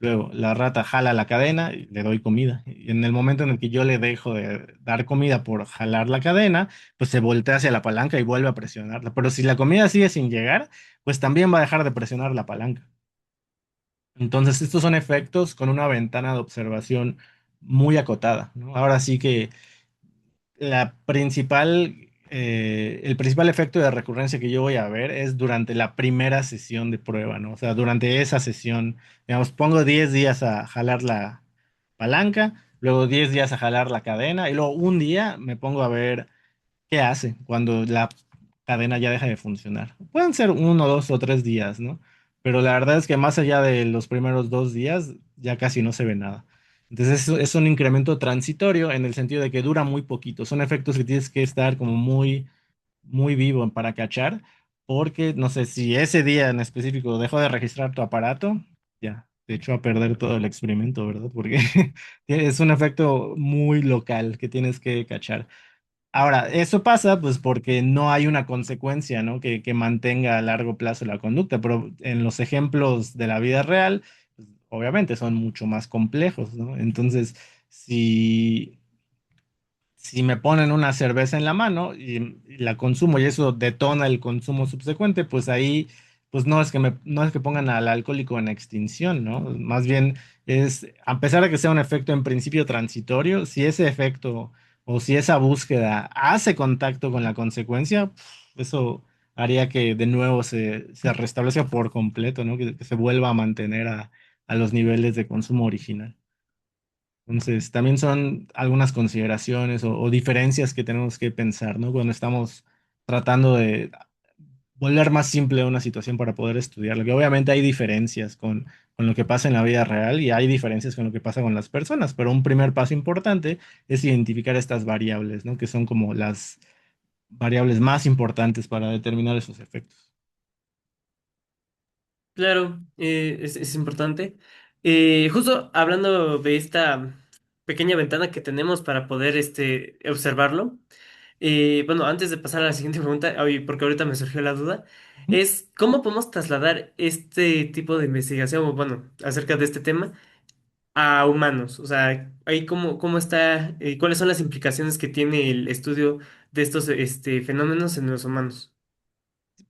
Luego, la rata jala la cadena y le doy comida. Y en el momento en el que yo le dejo de dar comida por jalar la cadena, pues se voltea hacia la palanca y vuelve a presionarla. Pero si la comida sigue sin llegar, pues también va a dejar de presionar la palanca. Entonces, estos son efectos con una ventana de observación muy acotada, ¿no? Ahora sí que el principal efecto de recurrencia que yo voy a ver es durante la primera sesión de prueba, ¿no? O sea, durante esa sesión, digamos, pongo 10 días a jalar la palanca, luego 10 días a jalar la cadena y luego un día me pongo a ver qué hace cuando la cadena ya deja de funcionar. Pueden ser 1, 2 o 3 días, ¿no? Pero la verdad es que más allá de los primeros 2 días, ya casi no se ve nada. Entonces es un incremento transitorio en el sentido de que dura muy poquito. Son efectos que tienes que estar como muy, muy vivo para cachar, porque no sé si ese día en específico dejó de registrar tu aparato, ya, te echó a perder todo el experimento, ¿verdad? Porque es un efecto muy local que tienes que cachar. Ahora, eso pasa pues porque no hay una consecuencia, ¿no? Que mantenga a largo plazo la conducta, pero en los ejemplos de la vida real, pues, obviamente son mucho más complejos, ¿no? Entonces, si, si me ponen una cerveza en la mano y la consumo y eso detona el consumo subsecuente, pues ahí, pues no es que pongan al alcohólico en extinción, ¿no? Más bien es, a pesar de que sea un efecto en principio transitorio, si ese efecto o si esa búsqueda hace contacto con la consecuencia, eso haría que de nuevo se restablezca por completo, ¿no? Que se vuelva a mantener a los niveles de consumo original. Entonces, también son algunas consideraciones o diferencias que tenemos que pensar, ¿no? Cuando estamos tratando de volver más simple una situación para poder estudiarlo. Que obviamente hay diferencias con lo que pasa en la vida real y hay diferencias con lo que pasa con las personas, pero un primer paso importante es identificar estas variables, ¿no? Que son como las variables más importantes para determinar esos efectos. Claro, es importante. Justo hablando de esta pequeña ventana que tenemos para poder observarlo. Bueno, antes de pasar a la siguiente pregunta, porque ahorita me surgió la duda, es cómo podemos trasladar este tipo de investigación, o bueno, acerca de este tema, a humanos. O sea, ahí cómo está, cuáles son las implicaciones que tiene el estudio de estos fenómenos en los humanos.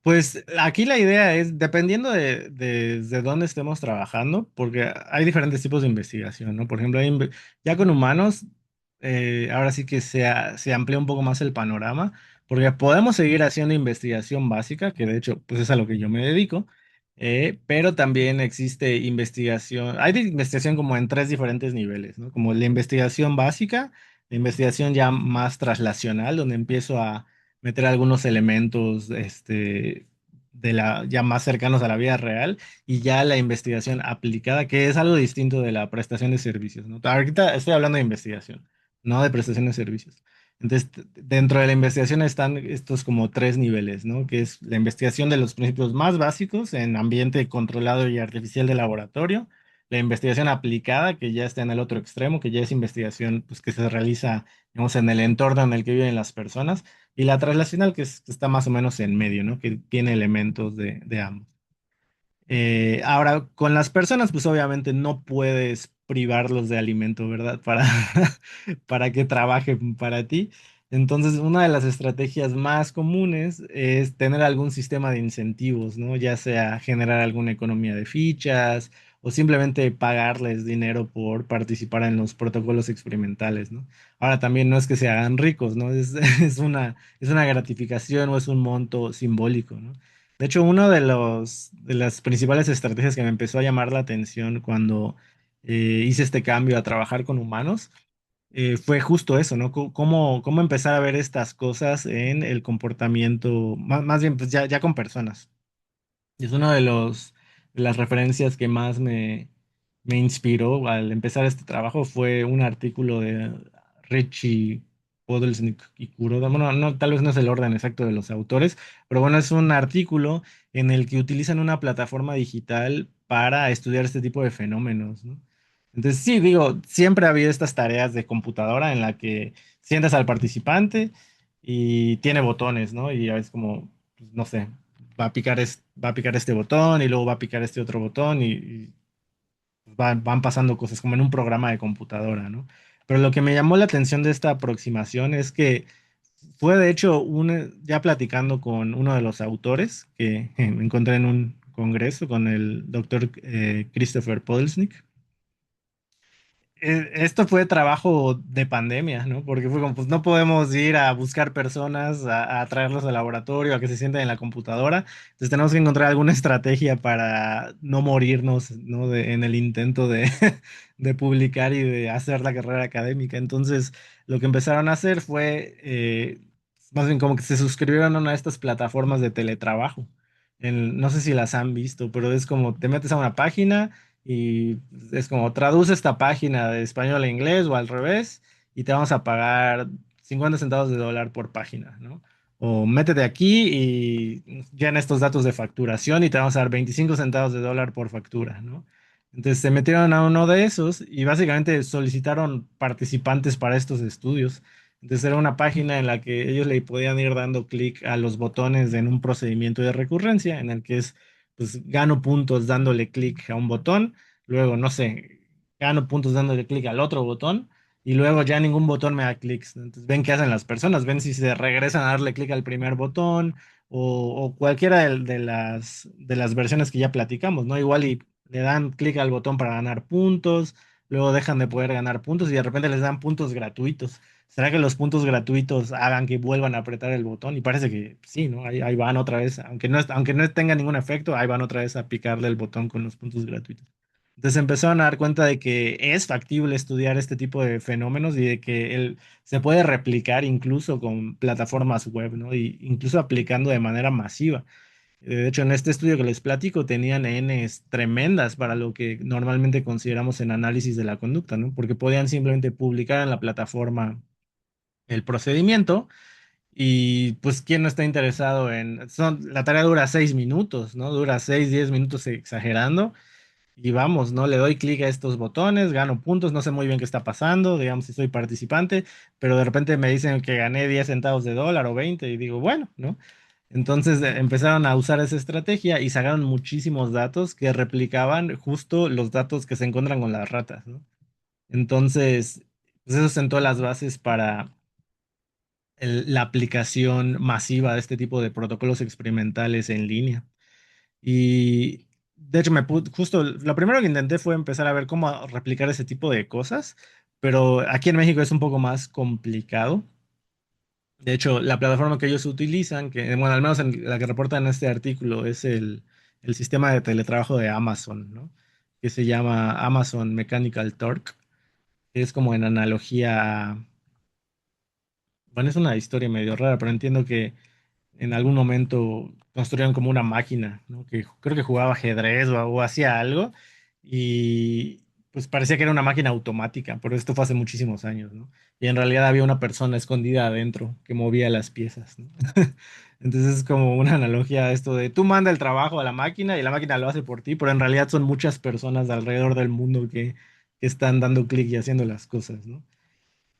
Pues aquí la idea es, dependiendo de dónde estemos trabajando, porque hay diferentes tipos de investigación, ¿no? Por ejemplo, ya con humanos, ahora sí que se amplía un poco más el panorama, porque podemos seguir haciendo investigación básica, que de hecho, pues es a lo que yo me dedico, pero también existe investigación, hay de investigación como en tres diferentes niveles, ¿no? Como la investigación básica, la investigación ya más traslacional, donde empiezo a meter algunos elementos ya más cercanos a la vida real y ya la investigación aplicada, que es algo distinto de la prestación de servicios, ¿no? Ahorita estoy hablando de investigación, no de prestación de servicios. Entonces, dentro de la investigación están estos como tres niveles, ¿no? Que es la investigación de los principios más básicos en ambiente controlado y artificial de laboratorio, la investigación aplicada, que ya está en el otro extremo, que ya es investigación pues, que se realiza, digamos, en el entorno en el que viven las personas y la translacional que está más o menos en medio, ¿no? Que tiene elementos de ambos. Ahora, con las personas, pues obviamente no puedes privarlos de alimento, ¿verdad? Para que trabajen para ti. Entonces, una de las estrategias más comunes es tener algún sistema de incentivos, ¿no? Ya sea generar alguna economía de fichas o simplemente pagarles dinero por participar en los protocolos experimentales, ¿no? Ahora también no es que se hagan ricos, ¿no? Es una gratificación o es un monto simbólico, ¿no? De hecho, uno de las principales estrategias que me empezó a llamar la atención cuando hice este cambio a trabajar con humanos fue justo eso, ¿no? Cómo empezar a ver estas cosas en el comportamiento, más bien, pues ya con personas. Y es uno de las referencias que más me inspiró al empezar este trabajo fue un artículo de Richie Podolsky y Kuroda. Bueno, no, tal vez no es el orden exacto de los autores, pero bueno, es un artículo en el que utilizan una plataforma digital para estudiar este tipo de fenómenos, ¿no? Entonces, sí, digo, siempre ha habido estas tareas de computadora en la que sientas al participante y tiene botones, ¿no? Y a veces como, pues, no sé, va a picar este botón y luego va a picar este otro botón y van pasando cosas como en un programa de computadora, ¿no? Pero lo que me llamó la atención de esta aproximación es que fue de hecho ya platicando con uno de los autores que me encontré en un congreso con el doctor Christopher Podolsnik. Esto fue trabajo de pandemia, ¿no? Porque fue como, pues no podemos ir a buscar personas, a traerlos al laboratorio, a que se sienten en la computadora. Entonces tenemos que encontrar alguna estrategia para no morirnos, ¿no? En el intento de, de publicar y de hacer la carrera académica. Entonces, lo que empezaron a hacer fue, más bien como que se suscribieron a una de estas plataformas de teletrabajo. No sé si las han visto, pero es como te metes a una página y es como traduce esta página de español a inglés o al revés y te vamos a pagar 50 centavos de dólar por página, ¿no? O métete aquí y llena estos datos de facturación y te vamos a dar 25 centavos de dólar por factura, ¿no? Entonces se metieron a uno de esos y básicamente solicitaron participantes para estos estudios. Entonces era una página en la que ellos le podían ir dando clic a los botones en un procedimiento de recurrencia en el que es, pues gano puntos dándole clic a un botón, luego, no sé, gano puntos dándole clic al otro botón y luego ya ningún botón me da clics. Entonces ven qué hacen las personas, ven si se regresan a darle clic al primer botón o cualquiera de las versiones que ya platicamos, ¿no? Igual y le dan clic al botón para ganar puntos, luego dejan de poder ganar puntos y de repente les dan puntos gratuitos. ¿Será que los puntos gratuitos hagan que vuelvan a apretar el botón? Y parece que sí, ¿no? Ahí van otra vez, aunque no tenga ningún efecto, ahí van otra vez a picarle el botón con los puntos gratuitos. Entonces empezaron a dar cuenta de que es factible estudiar este tipo de fenómenos y de que se puede replicar incluso con plataformas web, ¿no? Y incluso aplicando de manera masiva. De hecho, en este estudio que les platico, tenían Ns tremendas para lo que normalmente consideramos en análisis de la conducta, ¿no? Porque podían simplemente publicar en la plataforma el procedimiento y pues quién no está interesado la tarea dura 6 minutos, ¿no? Dura 6, 10 minutos exagerando y vamos, ¿no? Le doy clic a estos botones, gano puntos, no sé muy bien qué está pasando, digamos si soy participante, pero de repente me dicen que gané 10 centavos de dólar o 20 y digo, bueno, ¿no? Entonces empezaron a usar esa estrategia y sacaron muchísimos datos que replicaban justo los datos que se encuentran con las ratas, ¿no? Entonces, pues eso sentó las bases para la aplicación masiva de este tipo de protocolos experimentales en línea. Y de hecho, justo lo primero que intenté fue empezar a ver cómo replicar ese tipo de cosas, pero aquí en México es un poco más complicado. De hecho, la plataforma que ellos utilizan, que bueno, al menos en la que reportan en este artículo, es el sistema de teletrabajo de Amazon, ¿no? Que se llama Amazon Mechanical Turk, que es como en analogía, bueno, es una historia medio rara, pero entiendo que en algún momento construyeron como una máquina, ¿no? Que creo que jugaba ajedrez o hacía algo y pues parecía que era una máquina automática, pero esto fue hace muchísimos años, ¿no? Y en realidad había una persona escondida adentro que movía las piezas, ¿no? Entonces es como una analogía a esto de tú manda el trabajo a la máquina y la máquina lo hace por ti, pero en realidad son muchas personas alrededor del mundo que están dando clic y haciendo las cosas, ¿no?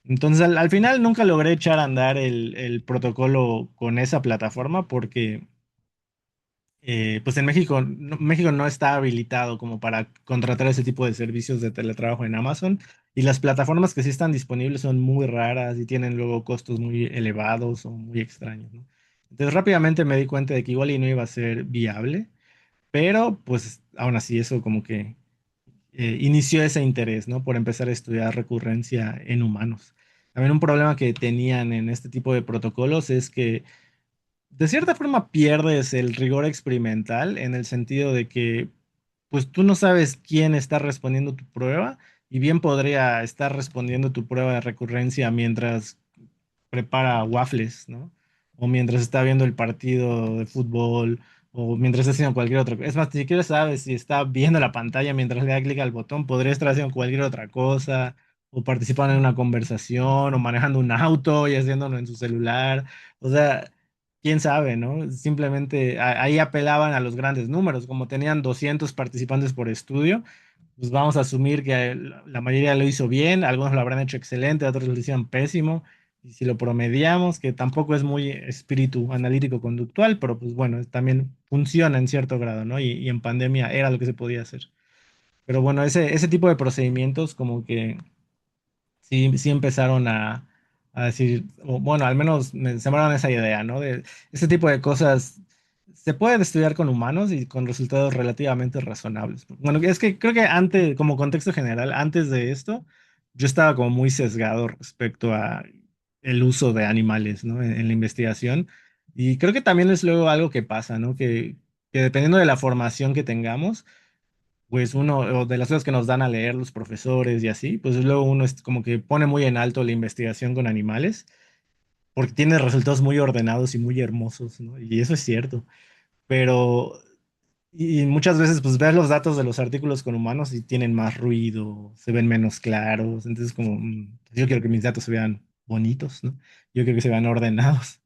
Entonces, al final nunca logré echar a andar el protocolo con esa plataforma porque, pues en México, México no está habilitado como para contratar ese tipo de servicios de teletrabajo en Amazon y las plataformas que sí están disponibles son muy raras y tienen luego costos muy elevados o muy extraños, ¿no? Entonces, rápidamente me di cuenta de que igual y no iba a ser viable, pero pues aún así eso como que inició ese interés, ¿no? Por empezar a estudiar recurrencia en humanos. También un problema que tenían en este tipo de protocolos es que de cierta forma pierdes el rigor experimental en el sentido de que pues tú no sabes quién está respondiendo tu prueba y bien podría estar respondiendo tu prueba de recurrencia mientras prepara waffles, ¿no? O mientras está viendo el partido de fútbol, o mientras está haciendo cualquier otra cosa. Es más, ni siquiera sabes si está viendo la pantalla mientras le da clic al botón, podría estar haciendo cualquier otra cosa, o participando en una conversación, o manejando un auto y haciéndolo en su celular. O sea, quién sabe, ¿no? Simplemente ahí apelaban a los grandes números, como tenían 200 participantes por estudio, pues vamos a asumir que la mayoría lo hizo bien, algunos lo habrán hecho excelente, otros lo hicieron pésimo, y si lo promediamos, que tampoco es muy espíritu analítico conductual, pero pues bueno, también funciona en cierto grado, ¿no? Y en pandemia era lo que se podía hacer. Pero bueno, ese tipo de procedimientos como que sí empezaron a decir, o bueno, al menos me sembraron esa idea, ¿no? De ese tipo de cosas se pueden estudiar con humanos y con resultados relativamente razonables. Bueno, es que creo que antes, como contexto general, antes de esto, yo estaba como muy sesgado respecto a el uso de animales, ¿no? En la investigación. Y creo que también es luego algo que pasa, ¿no? Que dependiendo de la formación que tengamos, pues uno, o de las cosas que nos dan a leer los profesores y así, pues luego uno es como que pone muy en alto la investigación con animales, porque tiene resultados muy ordenados y muy hermosos, ¿no? Y eso es cierto. Pero, y muchas veces, pues ves los datos de los artículos con humanos y tienen más ruido, se ven menos claros, entonces como, yo quiero que mis datos se vean bonitos, ¿no? Yo quiero que se vean ordenados.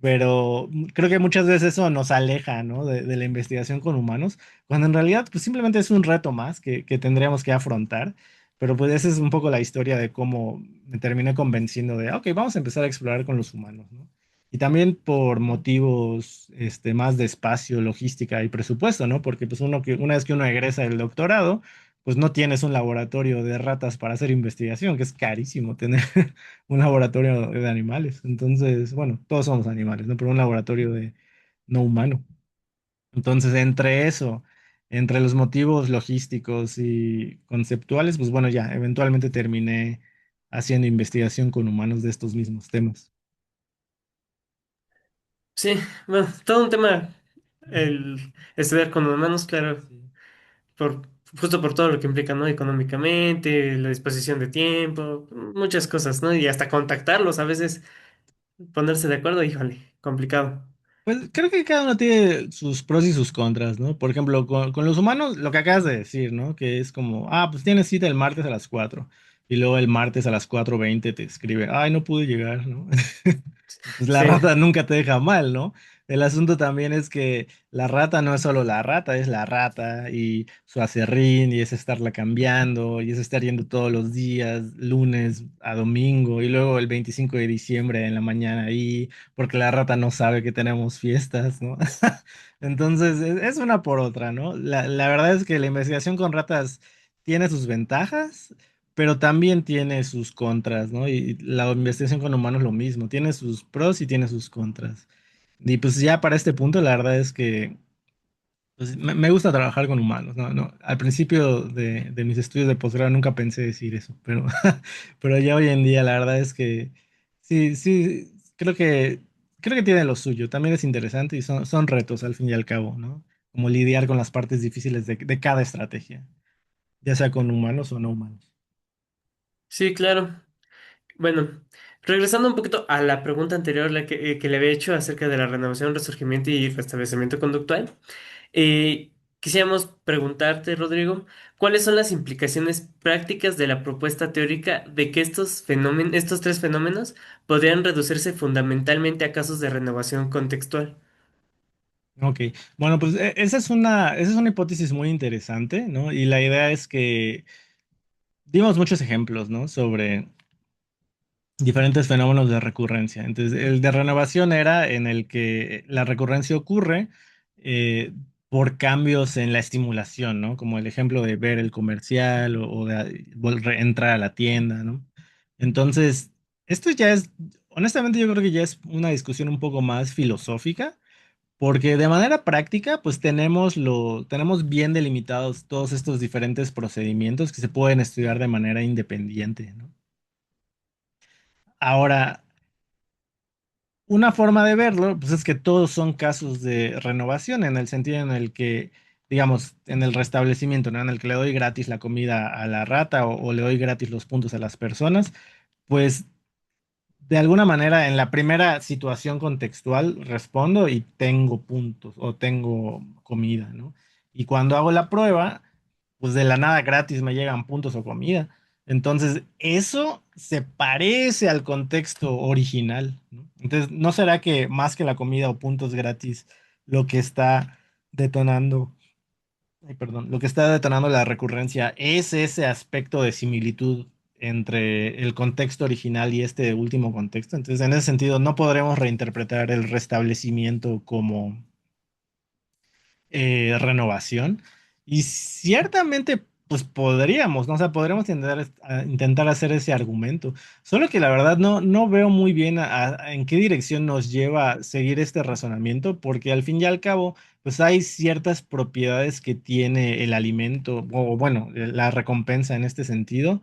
Pero creo que muchas veces eso nos aleja, ¿no? De la investigación con humanos, cuando en realidad pues simplemente es un reto más que tendríamos que afrontar. Pero pues esa es un poco la historia de cómo me terminé convenciendo de, ok, vamos a empezar a explorar con los humanos, ¿no? Y también por motivos más de espacio, logística y presupuesto, ¿no? Porque pues una vez que uno egresa del doctorado, pues no tienes un laboratorio de ratas para hacer investigación, que es carísimo tener un laboratorio de animales. Entonces, bueno, todos somos animales, ¿no? Pero un laboratorio de no humano. Entonces, entre eso, entre los motivos logísticos y conceptuales, pues bueno, ya, eventualmente terminé haciendo investigación con humanos de estos mismos temas. Sí, bueno, todo un tema Ujú. el estudiar con humanos, claro, Sí. por, justo por todo lo que implica, ¿no? Económicamente, la disposición de tiempo, muchas cosas, ¿no? Y hasta contactarlos, a veces ponerse de acuerdo, híjole, complicado. Pues creo que cada uno tiene sus pros y sus contras, ¿no? Por ejemplo, con los humanos, lo que acabas de decir, ¿no? Que es como, pues tienes cita el martes a las 4 y luego el martes a las 4:20 te escribe, ay, no pude llegar, ¿no? Pues la Sí, rata nunca te deja mal, ¿no? El asunto también es que la rata no es solo la rata, es la rata y su acerrín y es estarla cambiando y es estar yendo todos los días, lunes a domingo y luego el 25 de diciembre en la mañana ahí porque la rata no sabe que tenemos fiestas, ¿no? Entonces, es una por otra, ¿no? La verdad es que la investigación con ratas tiene sus ventajas, pero también tiene sus contras, ¿no? Y la investigación con humanos lo mismo, tiene sus pros y tiene sus contras. Y pues ya para este punto, la verdad es que pues, me gusta trabajar con humanos, ¿no? No, al principio de mis estudios de posgrado nunca pensé decir eso, pero, pero ya hoy en día la verdad es que sí, creo que tiene lo suyo. También es interesante y son retos al fin y al cabo, ¿no? Como lidiar con las partes difíciles de cada estrategia, ya sea con humanos o no humanos. sí, claro. Bueno, regresando un poquito a la pregunta anterior, que le había hecho acerca de la renovación, resurgimiento y restablecimiento conductual. Quisiéramos preguntarte, Rodrigo, ¿cuáles son las implicaciones prácticas de la propuesta teórica de que estos tres fenómenos podrían reducirse fundamentalmente a casos de renovación contextual? Ok, bueno, pues esa es una hipótesis muy interesante, ¿no? Y la idea es que dimos muchos ejemplos, ¿no? Sobre diferentes fenómenos de recurrencia. Entonces, el de renovación era en el que la recurrencia ocurre por cambios en la estimulación, ¿no? Como el ejemplo de ver el comercial o de entrar a la tienda, ¿no? Entonces, esto ya es, honestamente yo creo que ya es una discusión un poco más filosófica, porque de manera práctica, pues tenemos bien delimitados todos estos diferentes procedimientos que se pueden estudiar de manera independiente, ¿no? Ahora, una forma de verlo, pues es que todos son casos de renovación en el sentido en el que, digamos, en el restablecimiento, ¿no? En el que le doy gratis la comida a la rata o le doy gratis los puntos a las personas, pues de alguna manera en la primera situación contextual respondo y tengo puntos o tengo comida, ¿no? Y cuando hago la prueba, pues de la nada gratis me llegan puntos o comida. Entonces, eso se parece al contexto original, ¿no? Entonces, ¿no será que más que la comida o puntos gratis, lo que está detonando, ay, perdón, lo que está detonando la recurrencia es ese aspecto de similitud entre el contexto original y este último contexto? Entonces, en ese sentido, no podremos reinterpretar el restablecimiento como renovación. Y ciertamente, pues podríamos, ¿no? O sea, podríamos intentar hacer ese argumento. Solo que la verdad no veo muy bien en qué dirección nos lleva seguir este razonamiento, porque al fin y al cabo, pues hay ciertas propiedades que tiene el alimento, o bueno, la recompensa en este sentido,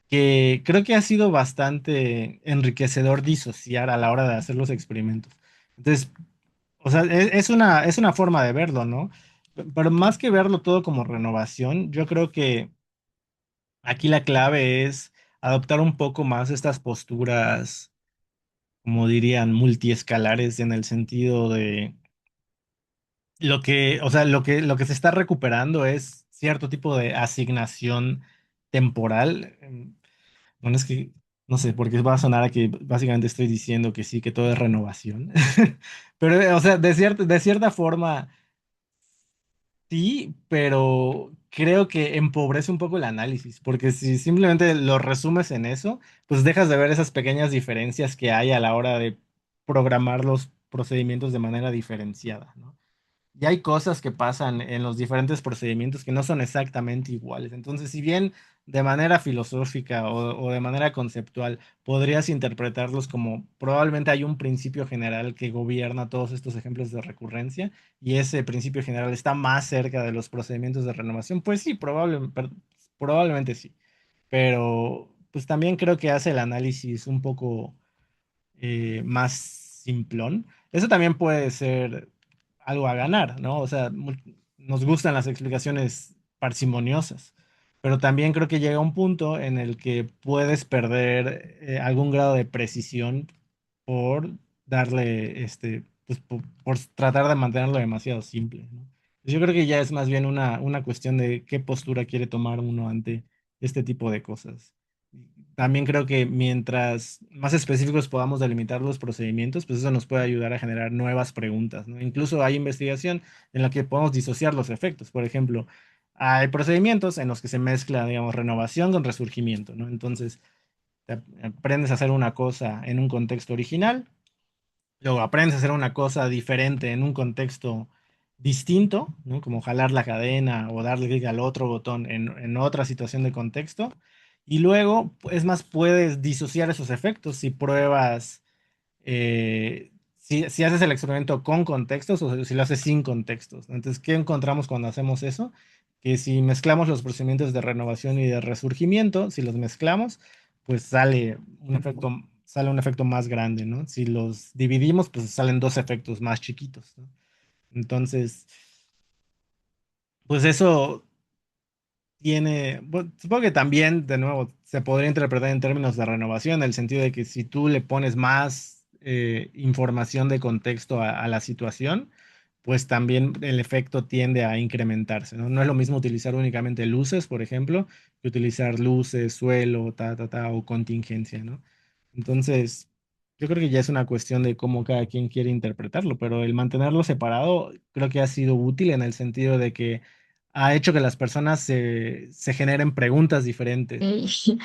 que creo que ha sido bastante enriquecedor disociar a la hora de hacer los experimentos. Entonces, o sea, es una forma de verlo, ¿no? Pero más que verlo todo como renovación, yo creo que aquí la clave es adoptar un poco más estas posturas, como dirían, multiescalares en el sentido de lo que, o sea, lo que se está recuperando es cierto tipo de asignación temporal. Bueno, es que no sé, porque va a sonar a que básicamente estoy diciendo que sí, que todo es renovación. Pero, o sea, de cierta forma. Sí, pero creo que empobrece un poco el análisis, porque si simplemente lo resumes en eso, pues dejas de ver esas pequeñas diferencias que hay a la hora de programar los procedimientos de manera diferenciada, ¿no? Y hay cosas que pasan en los diferentes procedimientos que no son exactamente iguales. Entonces, si bien de manera filosófica o de manera conceptual podrías interpretarlos como probablemente hay un principio general que gobierna todos estos ejemplos de recurrencia y ese principio general está más cerca de los procedimientos de renovación, pues sí, probablemente sí. Pero pues también creo que hace el análisis un poco más simplón. Eso también puede ser algo a ganar, ¿no? O sea, nos gustan las explicaciones parsimoniosas, pero también creo que llega un punto en el que puedes perder algún grado de precisión por darle, pues, por tratar de mantenerlo demasiado simple, ¿no? Yo creo que ya es más bien una cuestión de qué postura quiere tomar uno ante este tipo de cosas. También creo que mientras más específicos podamos delimitar los procedimientos, pues eso nos puede ayudar a generar nuevas preguntas, ¿no? Incluso hay investigación en la que podemos disociar los efectos. Por ejemplo, hay procedimientos en los que se mezcla, digamos, renovación con resurgimiento, ¿no? Entonces, aprendes a hacer una cosa en un contexto original, luego aprendes a hacer una cosa diferente en un contexto distinto, ¿no? Como jalar la cadena o darle clic al otro botón en otra situación de contexto. Y luego, es más, puedes disociar esos efectos si pruebas, si haces el experimento con contextos o si lo haces sin contextos, ¿no? Entonces, ¿qué encontramos cuando hacemos eso? Que si mezclamos los procedimientos de renovación y de resurgimiento, si los mezclamos, pues sale un efecto más grande, ¿no? Si los dividimos, pues salen dos efectos más chiquitos, ¿no? Entonces, pues eso tiene, bueno, supongo que también, de nuevo, se podría interpretar en términos de renovación, en el sentido de que si tú le pones más información de contexto a la situación, pues también el efecto tiende a incrementarse, ¿no? No es lo mismo utilizar únicamente luces, por ejemplo, que utilizar luces, suelo, o contingencia, ¿no? Entonces, yo creo que ya es una cuestión de cómo cada quien quiere interpretarlo, pero el mantenerlo separado creo que ha sido útil en el sentido de que ha hecho que las personas se generen preguntas diferentes. Ok.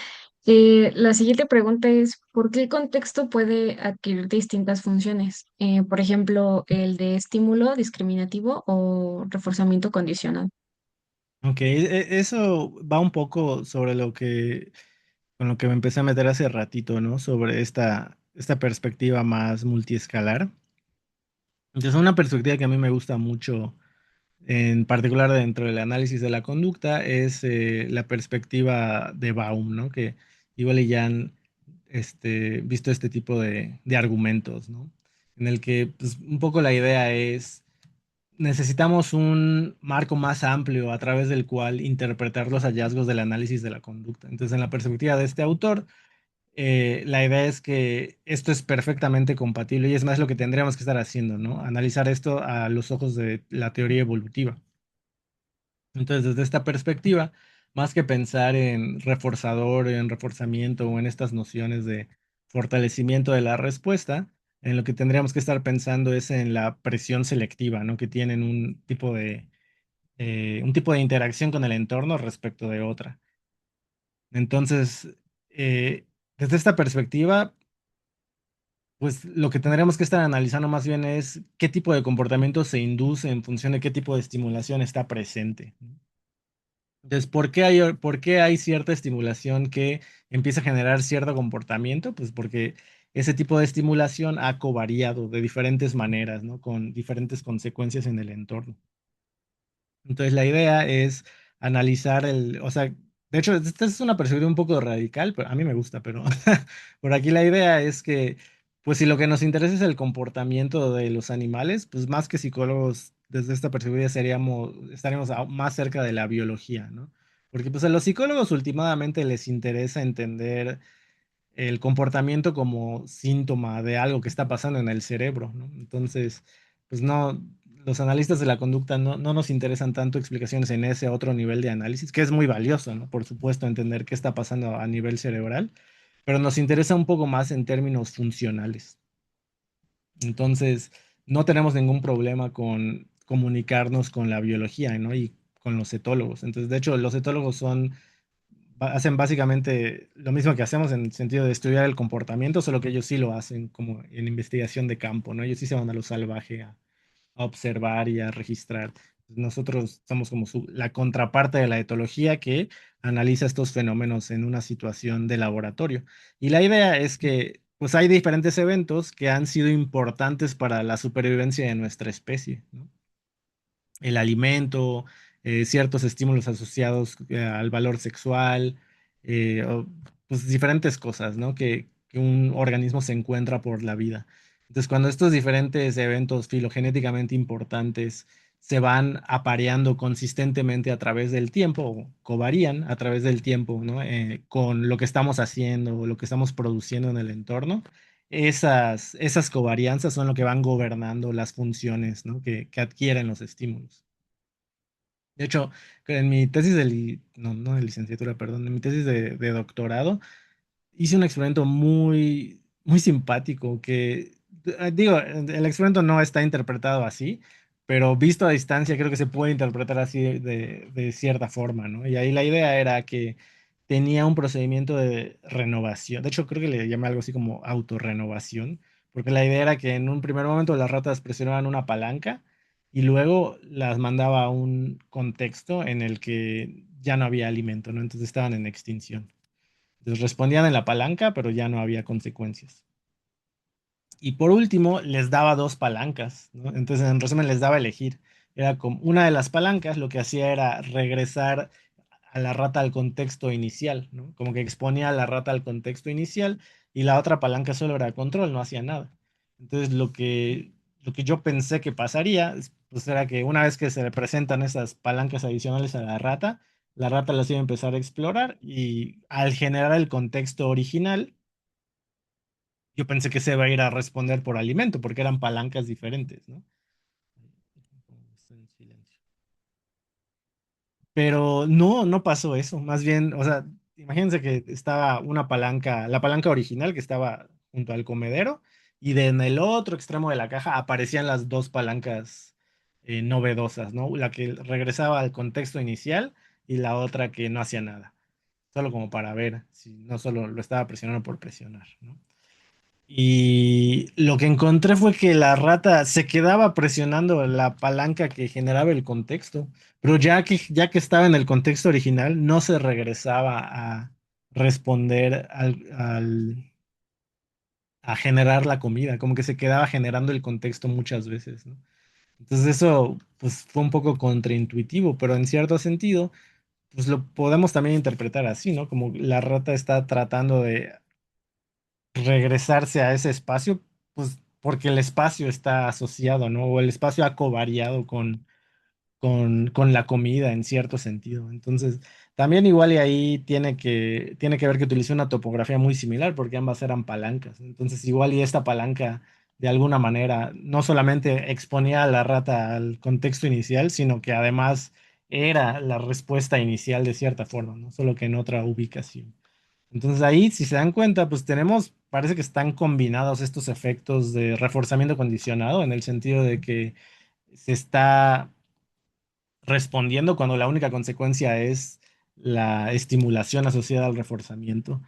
La siguiente pregunta es, ¿por qué el contexto puede adquirir distintas funciones? Por ejemplo, el de estímulo discriminativo o reforzamiento condicional. Ok, eso va un poco sobre con lo que me empecé a meter hace ratito, ¿no? Sobre esta perspectiva más multiescalar. Entonces, una perspectiva que a mí me gusta mucho, en particular dentro del análisis de la conducta, es la perspectiva de Baum, ¿no? Que igual ya han visto este tipo de argumentos, ¿no? En el que pues, un poco la idea es necesitamos un marco más amplio a través del cual interpretar los hallazgos del análisis de la conducta. Entonces, en la perspectiva de este autor, la idea es que esto es perfectamente compatible y es más lo que tendríamos que estar haciendo, ¿no? Analizar esto a los ojos de la teoría evolutiva. Entonces, desde esta perspectiva, más que pensar en reforzador, en reforzamiento o en estas nociones de fortalecimiento de la respuesta, en lo que tendríamos que estar pensando es en la presión selectiva, ¿no? Que tienen un tipo de interacción con el entorno respecto de otra. Entonces, eh, desde esta perspectiva, pues lo que tendríamos que estar analizando más bien es qué tipo de comportamiento se induce en función de qué tipo de estimulación está presente, ¿no? Entonces, por qué hay cierta estimulación que empieza a generar cierto comportamiento? Pues porque ese tipo de estimulación ha covariado de diferentes maneras, ¿no? Con diferentes consecuencias en el entorno. Entonces, la idea es analizar o sea, de hecho, esta es una perspectiva un poco radical, pero a mí me gusta, pero por aquí la idea es que, pues si lo que nos interesa es el comportamiento de los animales, pues más que psicólogos, desde esta perspectiva estaríamos más cerca de la biología, ¿no? Porque pues a los psicólogos últimamente les interesa entender el comportamiento como síntoma de algo que está pasando en el cerebro, ¿no? Entonces, pues no, los analistas de la conducta no nos interesan tanto explicaciones en ese otro nivel de análisis, que es muy valioso, ¿no? Por supuesto, entender qué está pasando a nivel cerebral, pero nos interesa un poco más en términos funcionales. Entonces, no tenemos ningún problema con comunicarnos con la biología, ¿no? Y con los etólogos. Entonces, de hecho, los etólogos hacen básicamente lo mismo que hacemos en el sentido de estudiar el comportamiento, solo que ellos sí lo hacen como en investigación de campo, ¿no? Ellos sí se van a lo salvaje a observar y a registrar. Nosotros somos como la contraparte de la etología que analiza estos fenómenos en una situación de laboratorio. Y la idea es que pues hay diferentes eventos que han sido importantes para la supervivencia de nuestra especie, ¿no? El alimento, ciertos estímulos asociados al valor sexual, pues diferentes cosas, ¿no? Que un organismo se encuentra por la vida. Entonces, cuando estos diferentes eventos filogenéticamente importantes se van apareando consistentemente a través del tiempo, o covarían a través del tiempo, ¿no? Con lo que estamos haciendo o lo que estamos produciendo en el entorno, esas covarianzas son lo que van gobernando las funciones, ¿no? Que adquieren los estímulos. De hecho, en mi tesis no de licenciatura, perdón, en mi tesis de doctorado, hice un experimento muy simpático que, digo, el experimento no está interpretado así, pero visto a distancia creo que se puede interpretar así de cierta forma, ¿no? Y ahí la idea era que tenía un procedimiento de renovación. De hecho, creo que le llamé algo así como autorrenovación, porque la idea era que en un primer momento las ratas presionaban una palanca y luego las mandaba a un contexto en el que ya no había alimento, ¿no? Entonces estaban en extinción. Les respondían en la palanca, pero ya no había consecuencias. Y por último, les daba dos palancas, ¿no? Entonces, en resumen, les daba a elegir. Era como una de las palancas, lo que hacía era regresar a la rata al contexto inicial, ¿no? Como que exponía a la rata al contexto inicial y la otra palanca solo era control, no hacía nada. Entonces, lo que yo pensé que pasaría, pues era que una vez que se le presentan esas palancas adicionales a la rata las iba a empezar a explorar y al generar el contexto original, yo pensé que se iba a ir a responder por alimento, porque eran palancas diferentes, ¿no? Estoy en silencio. Pero no pasó eso. Más bien, o sea, imagínense que estaba una palanca, la palanca original que estaba junto al comedero, y en el otro extremo de la caja aparecían las dos palancas novedosas, ¿no? La que regresaba al contexto inicial y la otra que no hacía nada. Solo como para ver si no solo lo estaba presionando por presionar, ¿no? Y lo que encontré fue que la rata se quedaba presionando la palanca que generaba el contexto, pero ya que estaba en el contexto original, no se regresaba a responder a generar la comida, como que se quedaba generando el contexto muchas veces, ¿no? Entonces eso pues fue un poco contraintuitivo, pero en cierto sentido, pues lo podemos también interpretar así, ¿no? Como la rata está tratando de regresarse a ese espacio, pues porque el espacio está asociado, ¿no? O el espacio ha covariado con la comida en cierto sentido. Entonces, también igual y ahí tiene que ver que utilicé una topografía muy similar porque ambas eran palancas. Entonces, igual y esta palanca de alguna manera no solamente exponía a la rata al contexto inicial, sino que además era la respuesta inicial de cierta forma, ¿no? Solo que en otra ubicación. Entonces ahí, si se dan cuenta, pues tenemos, parece que están combinados estos efectos de reforzamiento condicionado en el sentido de que se está respondiendo cuando la única consecuencia es la estimulación asociada al reforzamiento.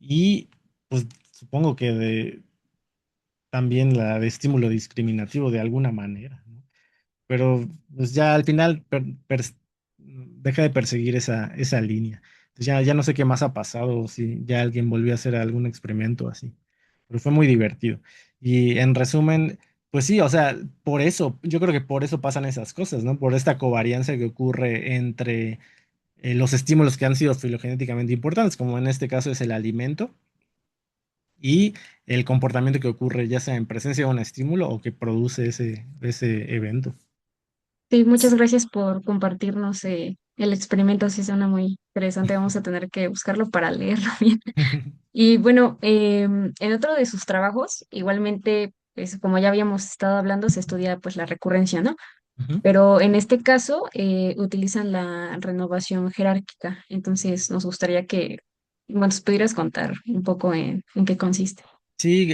Y pues supongo que también la de estímulo discriminativo de alguna manera, ¿no? Pero pues ya al final deja de perseguir esa línea. Entonces ya no sé qué más ha pasado, o si ya alguien volvió a hacer algún experimento así. Pero fue muy divertido. Y en resumen, pues sí, o sea, por eso, yo creo que por eso pasan esas cosas, ¿no? Por esta covariancia que ocurre entre los estímulos que han sido filogenéticamente importantes, como en este caso es el alimento, y el comportamiento que ocurre ya sea en presencia de un estímulo o que produce ese evento. Sí, muchas gracias por compartirnos el experimento, sí suena muy interesante, vamos a tener que buscarlo para leerlo bien. Y bueno, en otro de sus trabajos, igualmente, pues, como ya habíamos estado hablando, se estudia pues la recurrencia, ¿no? Ujú. Pero en este caso utilizan la renovación jerárquica. Entonces nos gustaría que nos pudieras contar un poco en qué consiste. Sí,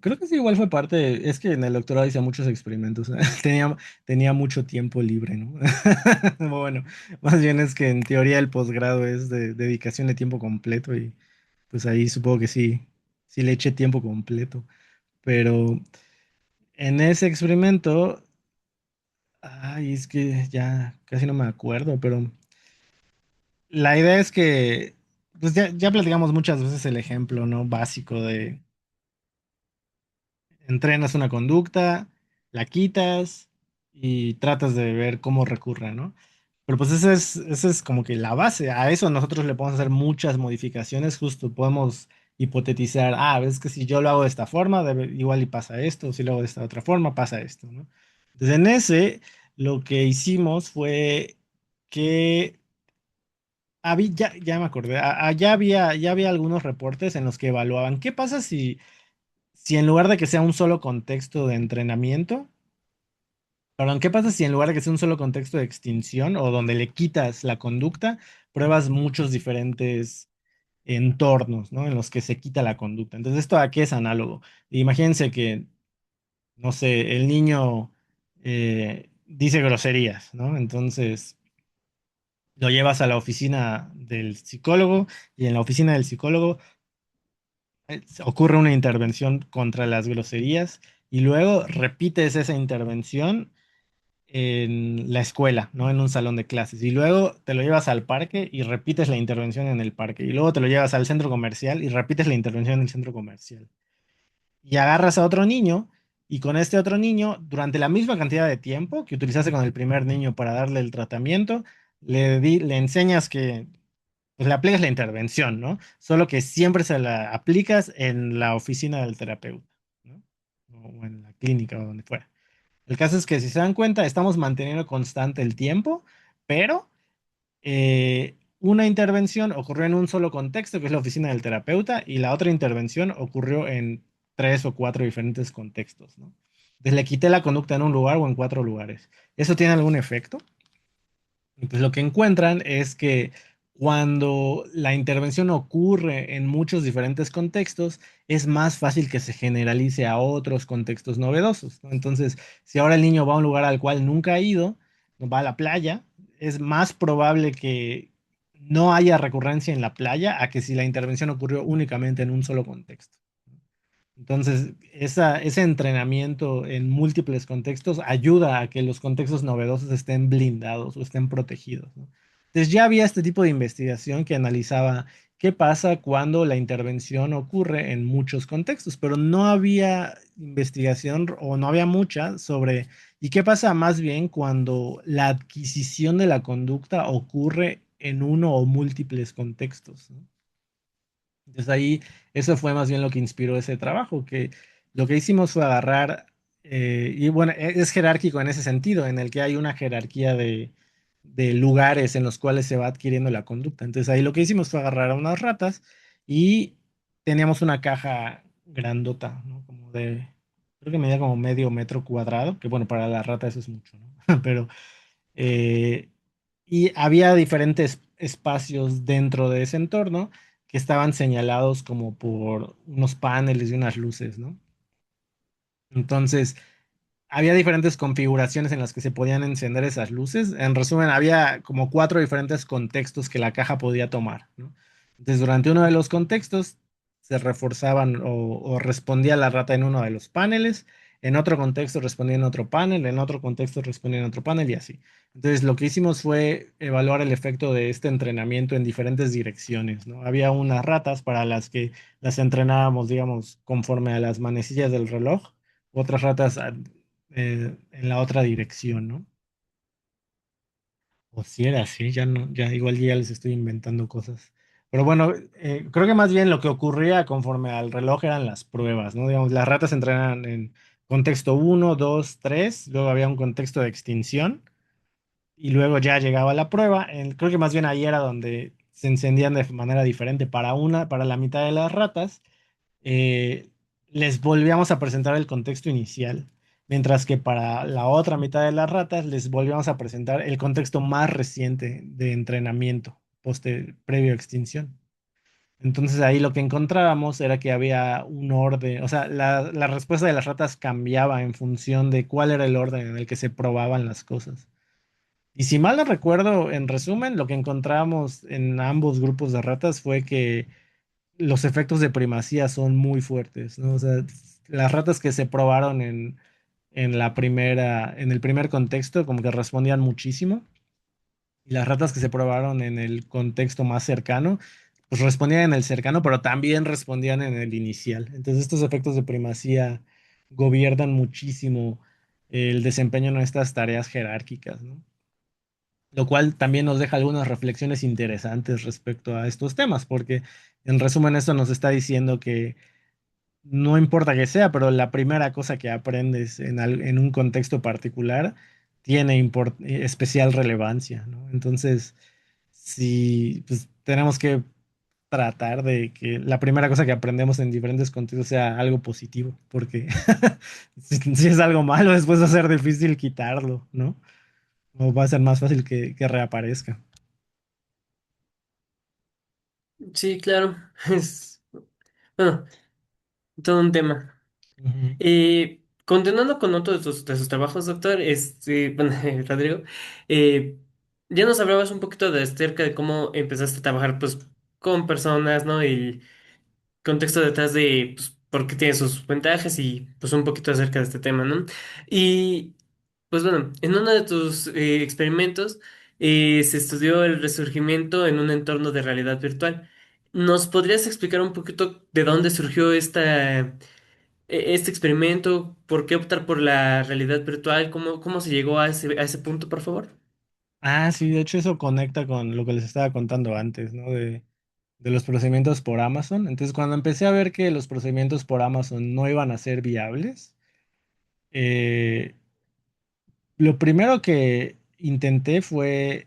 creo que sí, igual fue es que en el doctorado hice muchos experimentos, tenía mucho tiempo libre, ¿no? Bueno, más bien es que en teoría el posgrado es de dedicación de tiempo completo y pues ahí supongo que sí le eché tiempo completo, pero en ese experimento, ay, es que ya casi no me acuerdo, pero la idea es que, pues ya platicamos muchas veces el ejemplo, ¿no? Básico de entrenas una conducta, la quitas y tratas de ver cómo recurre, ¿no? Pero pues esa es como que la base. A eso nosotros le podemos hacer muchas modificaciones. Justo podemos hipotetizar, ves que si yo lo hago de esta forma, igual y pasa esto, o si lo hago de esta otra forma, pasa esto, ¿no? Entonces en ese, lo que hicimos fue que ya me acordé, ya había algunos reportes en los que evaluaban qué pasa si en lugar de que sea un solo contexto de entrenamiento, perdón, ¿qué pasa si en lugar de que sea un solo contexto de extinción o donde le quitas la conducta, pruebas muchos diferentes entornos, ¿no? En los que se quita la conducta. Entonces, ¿esto a qué es análogo? Imagínense que, no sé, el niño dice groserías, ¿no? Entonces, lo llevas a la oficina del psicólogo y en la oficina del psicólogo ocurre una intervención contra las groserías y luego repites esa intervención en la escuela, ¿no? En un salón de clases. Y luego te lo llevas al parque y repites la intervención en el parque. Y luego te lo llevas al centro comercial y repites la intervención en el centro comercial. Y agarras a otro niño y con este otro niño, durante la misma cantidad de tiempo que utilizaste con el primer niño para darle el tratamiento, le enseñas que pues, le aplicas la intervención, ¿no? Solo que siempre se la aplicas en la oficina del terapeuta, ¿no? O en la clínica o donde fuera. El caso es que si se dan cuenta, estamos manteniendo constante el tiempo, pero una intervención ocurrió en un solo contexto, que es la oficina del terapeuta, y la otra intervención ocurrió en tres o cuatro diferentes contextos, ¿no? Entonces le quité la conducta en un lugar o en cuatro lugares. ¿Eso tiene algún efecto? Y pues lo que encuentran es que cuando la intervención ocurre en muchos diferentes contextos, es más fácil que se generalice a otros contextos novedosos, ¿no? Entonces, si ahora el niño va a un lugar al cual nunca ha ido, va a la playa, es más probable que no haya recurrencia en la playa a que si la intervención ocurrió únicamente en un solo contexto. Entonces, ese entrenamiento en múltiples contextos ayuda a que los contextos novedosos estén blindados o estén protegidos, ¿no? Entonces, ya había este tipo de investigación que analizaba qué pasa cuando la intervención ocurre en muchos contextos, pero no había investigación o no había mucha sobre y qué pasa más bien cuando la adquisición de la conducta ocurre en uno o múltiples contextos, ¿no? Entonces ahí, eso fue más bien lo que inspiró ese trabajo, que lo que hicimos fue agarrar, y bueno, es jerárquico en ese sentido, en el que hay una jerarquía de lugares en los cuales se va adquiriendo la conducta. Entonces ahí lo que hicimos fue agarrar a unas ratas y teníamos una caja grandota, ¿no? Creo que medía como medio metro cuadrado, que bueno, para la rata eso es mucho, ¿no? Pero y había diferentes espacios dentro de ese entorno que estaban señalados como por unos paneles y unas luces, ¿no? Entonces, había diferentes configuraciones en las que se podían encender esas luces. En resumen, había como cuatro diferentes contextos que la caja podía tomar, ¿no? Entonces, durante uno de los contextos se reforzaban o respondía la rata en uno de los paneles, en otro contexto respondía en otro panel, en otro contexto respondía en otro panel y así. Entonces, lo que hicimos fue evaluar el efecto de este entrenamiento en diferentes direcciones, ¿no? Había unas ratas para las que las entrenábamos, digamos, conforme a las manecillas del reloj, otras ratas en la otra dirección, ¿no? O si era así, ya no, ya igual ya les estoy inventando cosas. Pero bueno, creo que más bien lo que ocurría conforme al reloj eran las pruebas, ¿no? Digamos, las ratas entrenan en contexto uno 2 3 luego había un contexto de extinción y luego ya llegaba la prueba. Creo que más bien ahí era donde se encendían de manera diferente para la mitad de las ratas eh, les volvíamos a presentar el contexto inicial, mientras que para la otra mitad de las ratas les volvíamos a presentar el contexto más reciente de entrenamiento previo a extinción. Entonces ahí lo que encontrábamos era que había un orden, o sea, la respuesta de las ratas cambiaba en función de cuál era el orden en el que se probaban las cosas. Y si mal no recuerdo, en resumen, lo que encontramos en ambos grupos de ratas fue que los efectos de primacía son muy fuertes, ¿no? O sea, las ratas que se probaron en el primer contexto, como que respondían muchísimo, y las ratas que se probaron en el contexto más cercano, pues respondían en el cercano, pero también respondían en el inicial. Entonces, estos efectos de primacía gobiernan muchísimo el desempeño en estas tareas jerárquicas, ¿no? Lo cual también nos deja algunas reflexiones interesantes respecto a estos temas, porque en resumen esto nos está diciendo que no importa que sea, pero la primera cosa que aprendes en un contexto particular tiene especial relevancia, ¿no? Entonces, si pues, tenemos que tratar de que la primera cosa que aprendemos en diferentes contextos sea algo positivo, porque si es algo malo, después va a ser difícil quitarlo, ¿no? O va a ser más fácil que reaparezca. Sí, claro. Es, bueno, todo un tema. Ujú. Continuando con otro de sus trabajos, doctor, bueno, Rodrigo, eh, ya nos hablabas un poquito de acerca de cómo empezaste a trabajar pues con personas, ¿no? Y contexto detrás de pues, por qué tiene sus ventajas y pues un poquito acerca de este tema, ¿no? Y pues bueno, en uno de tus experimentos se estudió el resurgimiento en un entorno de realidad virtual. ¿Nos podrías explicar un poquito de dónde surgió este experimento? ¿Por qué optar por la realidad virtual? ¿Cómo se llegó a ese punto, por favor? Ah, sí, de hecho eso conecta con lo que les estaba contando antes, ¿no? De los procedimientos por Amazon. Entonces, cuando empecé a ver que los procedimientos por Amazon no iban a ser viables, eh, lo primero que intenté fue,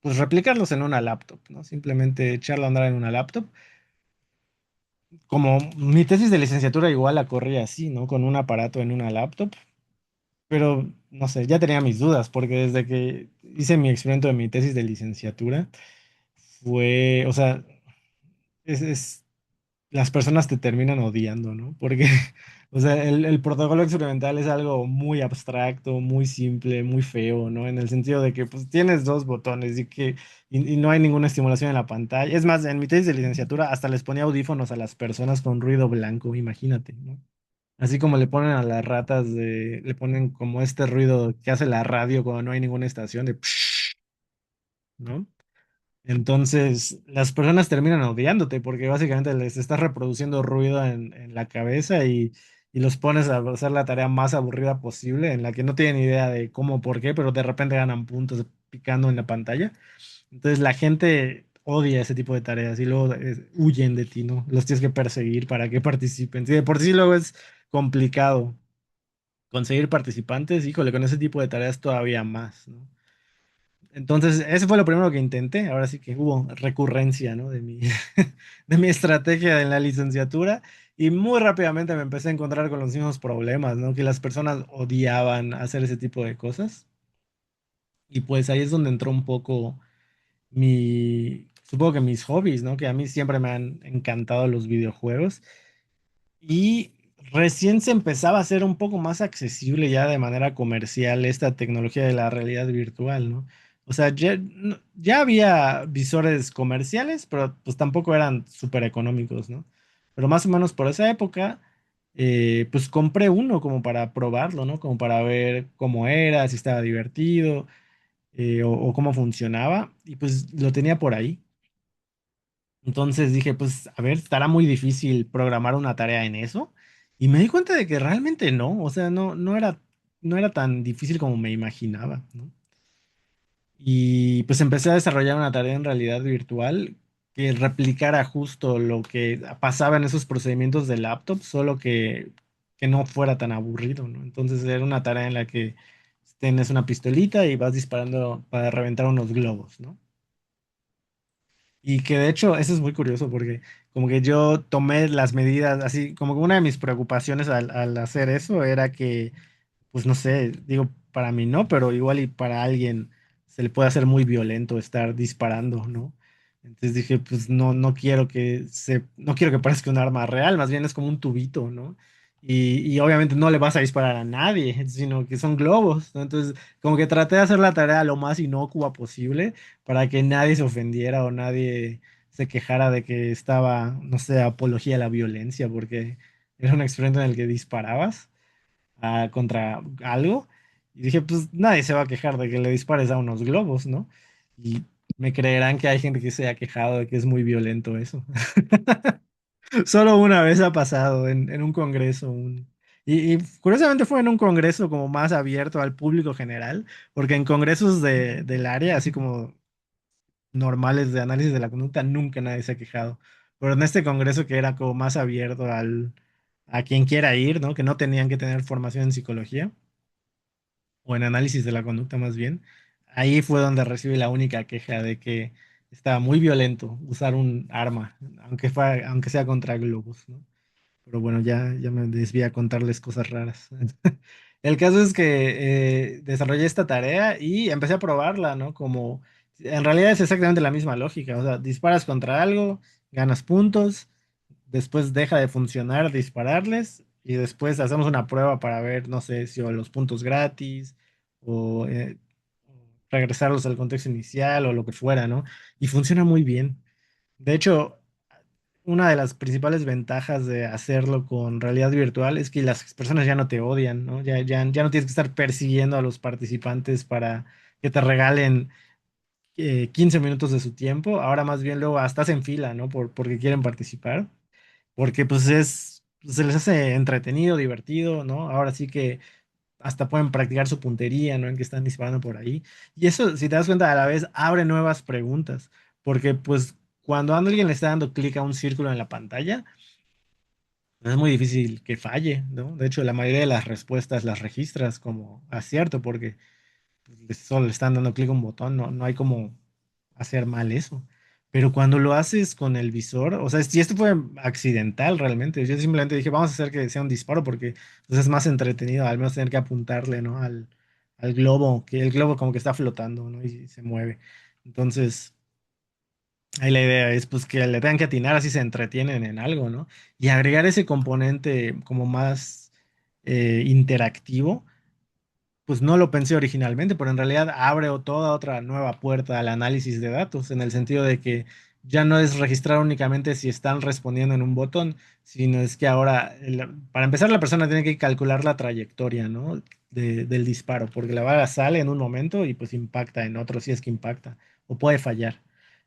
pues, replicarlos en una laptop, ¿no? Simplemente echarlo a andar en una laptop. Como mi tesis de licenciatura igual la corría así, ¿no? Con un aparato en una laptop. Pero, no sé, ya tenía mis dudas, porque desde que hice mi experimento de mi tesis de licenciatura, o sea, es las personas te terminan odiando, ¿no? Porque, o sea, el protocolo experimental es algo muy abstracto, muy simple, muy feo, ¿no? En el sentido de que, pues, tienes dos botones y no hay ninguna estimulación en la pantalla. Es más, en mi tesis de licenciatura hasta les ponía audífonos a las personas con ruido blanco, imagínate, ¿no? Así como le ponen a las ratas le ponen como este ruido que hace la radio cuando no hay ninguna estación de, ¿no? Entonces, las personas terminan odiándote porque básicamente les estás reproduciendo ruido en la cabeza y los pones a hacer la tarea más aburrida posible, en la que no tienen idea de cómo, por qué, pero de repente ganan puntos picando en la pantalla. Entonces, la gente odia ese tipo de tareas y luego huyen de ti, ¿no? Los tienes que perseguir para que participen. Sí, de por sí luego es complicado conseguir participantes, híjole, con ese tipo de tareas todavía más, ¿no? Entonces, ese fue lo primero que intenté. Ahora sí que hubo recurrencia, ¿no? De mi estrategia en la licenciatura. Y muy rápidamente me empecé a encontrar con los mismos problemas, ¿no? Que las personas odiaban hacer ese tipo de cosas. Y pues ahí es donde entró un poco supongo que mis hobbies, ¿no? Que a mí siempre me han encantado los videojuegos. Y recién se empezaba a hacer un poco más accesible ya de manera comercial esta tecnología de la realidad virtual, ¿no? O sea, ya había visores comerciales, pero pues tampoco eran súper económicos, ¿no? Pero más o menos por esa época, pues compré uno como para probarlo, ¿no? Como para ver cómo era, si estaba divertido, o cómo funcionaba. Y pues lo tenía por ahí. Entonces dije, pues, a ver, estará muy difícil programar una tarea en eso. Y me di cuenta de que realmente no, o sea, no era tan difícil como me imaginaba, ¿no? Y pues empecé a desarrollar una tarea en realidad virtual que replicara justo lo que pasaba en esos procedimientos de laptop, solo que no fuera tan aburrido, ¿no? Entonces era una tarea en la que tienes una pistolita y vas disparando para reventar unos globos, ¿no? Y que de hecho, eso es muy curioso porque como que yo tomé las medidas, así como que una de mis preocupaciones al hacer eso era que pues no sé, digo, para mí no, pero igual y para alguien se le puede hacer muy violento estar disparando, ¿no? Entonces dije, pues no quiero no quiero que parezca un arma real, más bien es como un tubito, ¿no? Y obviamente no le vas a disparar a nadie, sino que son globos, ¿no? Entonces, como que traté de hacer la tarea lo más inocua posible para que nadie se ofendiera o nadie se quejara de que estaba, no sé, apología a la violencia, porque era un experimento en el que disparabas contra algo. Y dije, pues nadie se va a quejar de que le dispares a unos globos, ¿no? Y me creerán que hay gente que se ha quejado de que es muy violento eso. Solo una vez ha pasado en un congreso. Y curiosamente fue en un congreso como más abierto al público general, porque en congresos del área, así como normales de análisis de la conducta, nunca nadie se ha quejado. Pero en este congreso que era como más abierto a quien quiera ir, ¿no? Que no tenían que tener formación en psicología o en análisis de la conducta más bien, ahí fue donde recibí la única queja de que estaba muy violento usar un arma, aunque sea contra globos, ¿no? Pero bueno, ya me desvié a contarles cosas raras. El caso es que desarrollé esta tarea y empecé a probarla, ¿no? Como en realidad es exactamente la misma lógica, o sea, disparas contra algo, ganas puntos, después deja de funcionar dispararles y después hacemos una prueba para ver, no sé, si o los puntos gratis o regresarlos al contexto inicial o lo que fuera, ¿no? Y funciona muy bien. De hecho, una de las principales ventajas de hacerlo con realidad virtual es que las personas ya no te odian, ¿no? Ya no tienes que estar persiguiendo a los participantes para que te regalen 15 minutos de su tiempo. Ahora más bien luego hasta estás en fila, ¿no? Porque quieren participar. Porque pues se les hace entretenido, divertido, ¿no? Ahora sí que hasta pueden practicar su puntería, ¿no? En que están disparando por ahí. Y eso, si te das cuenta, a la vez abre nuevas preguntas, porque pues cuando alguien le está dando clic a un círculo en la pantalla, es muy difícil que falle, ¿no? De hecho, la mayoría de las respuestas las registras como acierto, porque solo le están dando clic a un botón, no hay como hacer mal eso. Pero cuando lo haces con el visor, o sea, si esto fue accidental realmente, yo simplemente dije, vamos a hacer que sea un disparo porque pues, es más entretenido, al menos tener que apuntarle, ¿no? Al globo, que el globo como que está flotando, ¿no? Y se mueve. Entonces, ahí la idea es pues que le tengan que atinar así se entretienen en algo, ¿no? Y agregar ese componente como más interactivo pues no lo pensé originalmente, pero en realidad abre toda otra nueva puerta al análisis de datos, en el sentido de que ya no es registrar únicamente si están respondiendo en un botón, sino es que ahora, para empezar, la persona tiene que calcular la trayectoria, ¿no? Del disparo, porque la bala sale en un momento y pues impacta en otro si es que impacta, o puede fallar.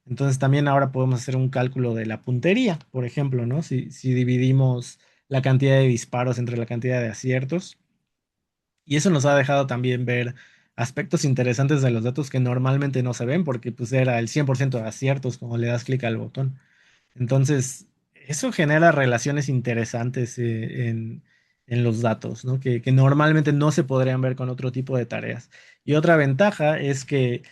Entonces también ahora podemos hacer un cálculo de la puntería, por ejemplo, ¿no? Si dividimos la cantidad de disparos entre la cantidad de aciertos y eso nos ha dejado también ver aspectos interesantes de los datos que normalmente no se ven porque pues era el 100% de aciertos como le das clic al botón. Entonces, eso genera relaciones interesantes en los datos, ¿no? Que normalmente no se podrían ver con otro tipo de tareas. Y otra ventaja es que,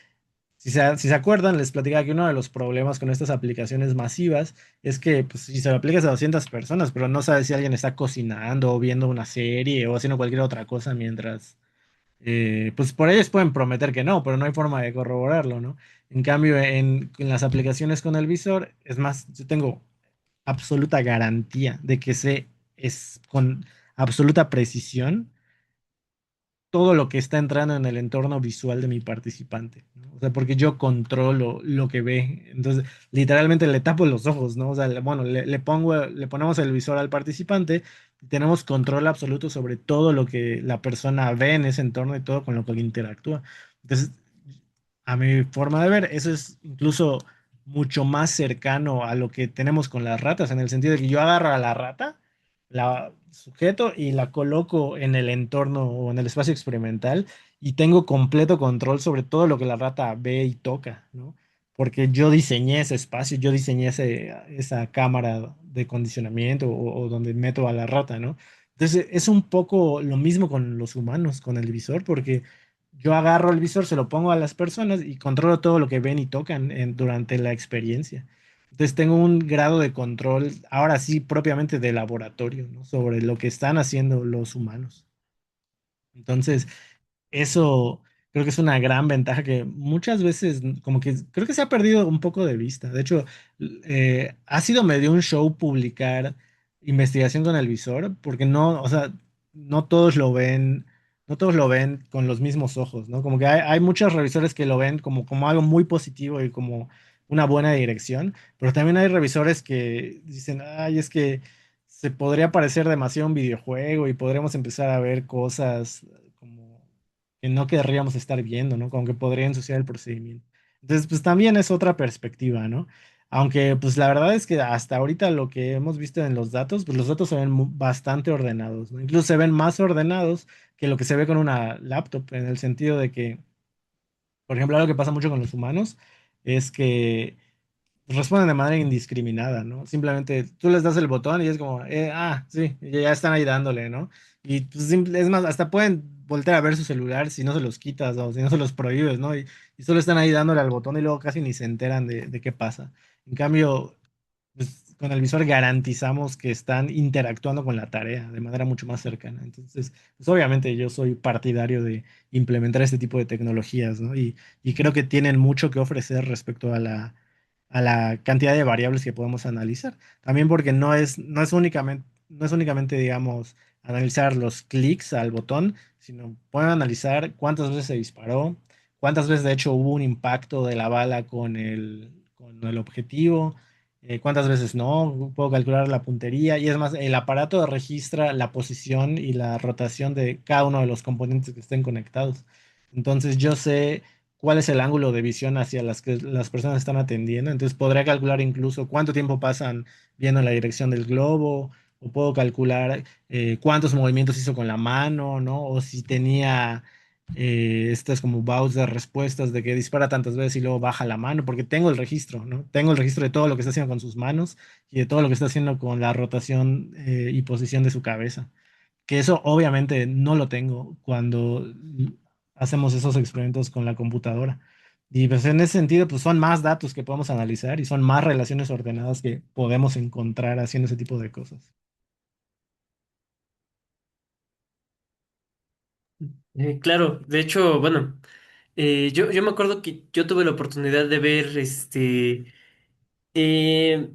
si se acuerdan, les platicaba que uno de los problemas con estas aplicaciones masivas es que pues, si se lo aplicas a 200 personas, pero no sabes si alguien está cocinando o viendo una serie o haciendo cualquier otra cosa pues por ellos pueden prometer que no, pero no hay forma de corroborarlo, ¿no? En cambio, en las aplicaciones con el visor, es más, yo tengo absoluta garantía de que sé es con absoluta precisión todo lo que está entrando en el entorno visual de mi participante, ¿no? O sea, porque yo controlo lo que ve. Entonces, literalmente le tapo los ojos, ¿no? O sea, bueno, le ponemos el visor al participante y tenemos control absoluto sobre todo lo que la persona ve en ese entorno y todo con lo que interactúa. Entonces, a mi forma de ver, eso es incluso mucho más cercano a lo que tenemos con las ratas, en el sentido de que yo agarro a la rata, la sujeto y la coloco en el entorno o en el espacio experimental y tengo completo control sobre todo lo que la rata ve y toca, ¿no? Porque yo diseñé ese espacio, yo diseñé esa cámara de condicionamiento o donde meto a la rata, ¿no? Entonces es un poco lo mismo con los humanos, con el visor, porque yo agarro el visor, se lo pongo a las personas y controlo todo lo que ven y tocan durante la experiencia. Entonces tengo un grado de control, ahora sí, propiamente de laboratorio, ¿no? Sobre lo que están haciendo los humanos. Entonces, eso creo que es una gran ventaja que muchas veces como que creo que se ha perdido un poco de vista. De hecho, ha sido medio un show publicar investigación con el visor, porque no, o sea, no todos lo ven, no todos lo ven con los mismos ojos, ¿no? Como que hay muchos revisores que lo ven como algo muy positivo y como una buena dirección, pero también hay revisores que dicen, ay, es que se podría parecer demasiado a un videojuego y podríamos empezar a ver cosas como que no querríamos estar viendo, ¿no? Como que podría ensuciar el procedimiento. Entonces, pues también es otra perspectiva, ¿no? Aunque, pues la verdad es que hasta ahorita lo que hemos visto en los datos, pues los datos se ven bastante ordenados, ¿no? Incluso se ven más ordenados que lo que se ve con una laptop, en el sentido de que, por ejemplo, algo que pasa mucho con los humanos es que responden de manera indiscriminada, ¿no? Simplemente tú les das el botón y es como, sí, ya están ahí dándole, ¿no? Y pues, es más, hasta pueden voltear a ver su celular si no se los quitas o si no se los prohíbes, ¿no? Y solo están ahí dándole al botón y luego casi ni se enteran de qué pasa. En cambio, pues, con el visor garantizamos que están interactuando con la tarea de manera mucho más cercana. Entonces, pues obviamente yo soy partidario de implementar este tipo de tecnologías, ¿no? Y creo que tienen mucho que ofrecer respecto a la cantidad de variables que podemos analizar. También porque no es únicamente, digamos, analizar los clics al botón, sino pueden analizar cuántas veces se disparó, cuántas veces de hecho hubo un impacto de la bala con el objetivo, cuántas veces no, puedo calcular la puntería y es más, el aparato registra la posición y la rotación de cada uno de los componentes que estén conectados. Entonces yo sé cuál es el ángulo de visión hacia las que las personas están atendiendo. Entonces podría calcular incluso cuánto tiempo pasan viendo la dirección del globo, o puedo calcular cuántos movimientos hizo con la mano, ¿no? O si tenía estas como bouts de respuestas de que dispara tantas veces y luego baja la mano, porque tengo el registro, ¿no? Tengo el registro de todo lo que está haciendo con sus manos y de todo lo que está haciendo con la rotación y posición de su cabeza. Que eso obviamente no lo tengo cuando hacemos esos experimentos con la computadora. Y pues en ese sentido, pues son más datos que podemos analizar y son más relaciones ordenadas que podemos encontrar haciendo ese tipo de cosas. Claro, de hecho, bueno, yo me acuerdo que yo tuve la oportunidad de ver eh,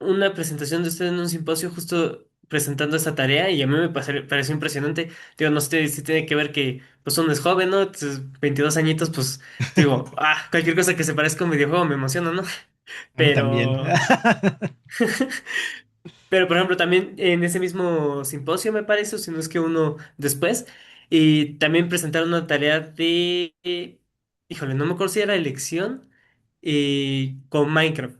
una presentación de usted en un simposio justo presentando esa tarea y a mí me pareció impresionante. Digo, no sé si tiene que ver que pues uno es joven, ¿no? Entonces, 22 añitos, pues digo, cualquier cosa que se parezca a un videojuego me emociona, ¿no? A mí también. Pero, pero por ejemplo, también en ese mismo simposio me parece, o si no es que uno después, y también presentaron una tarea de, híjole, no me acuerdo si era elección con Minecraft.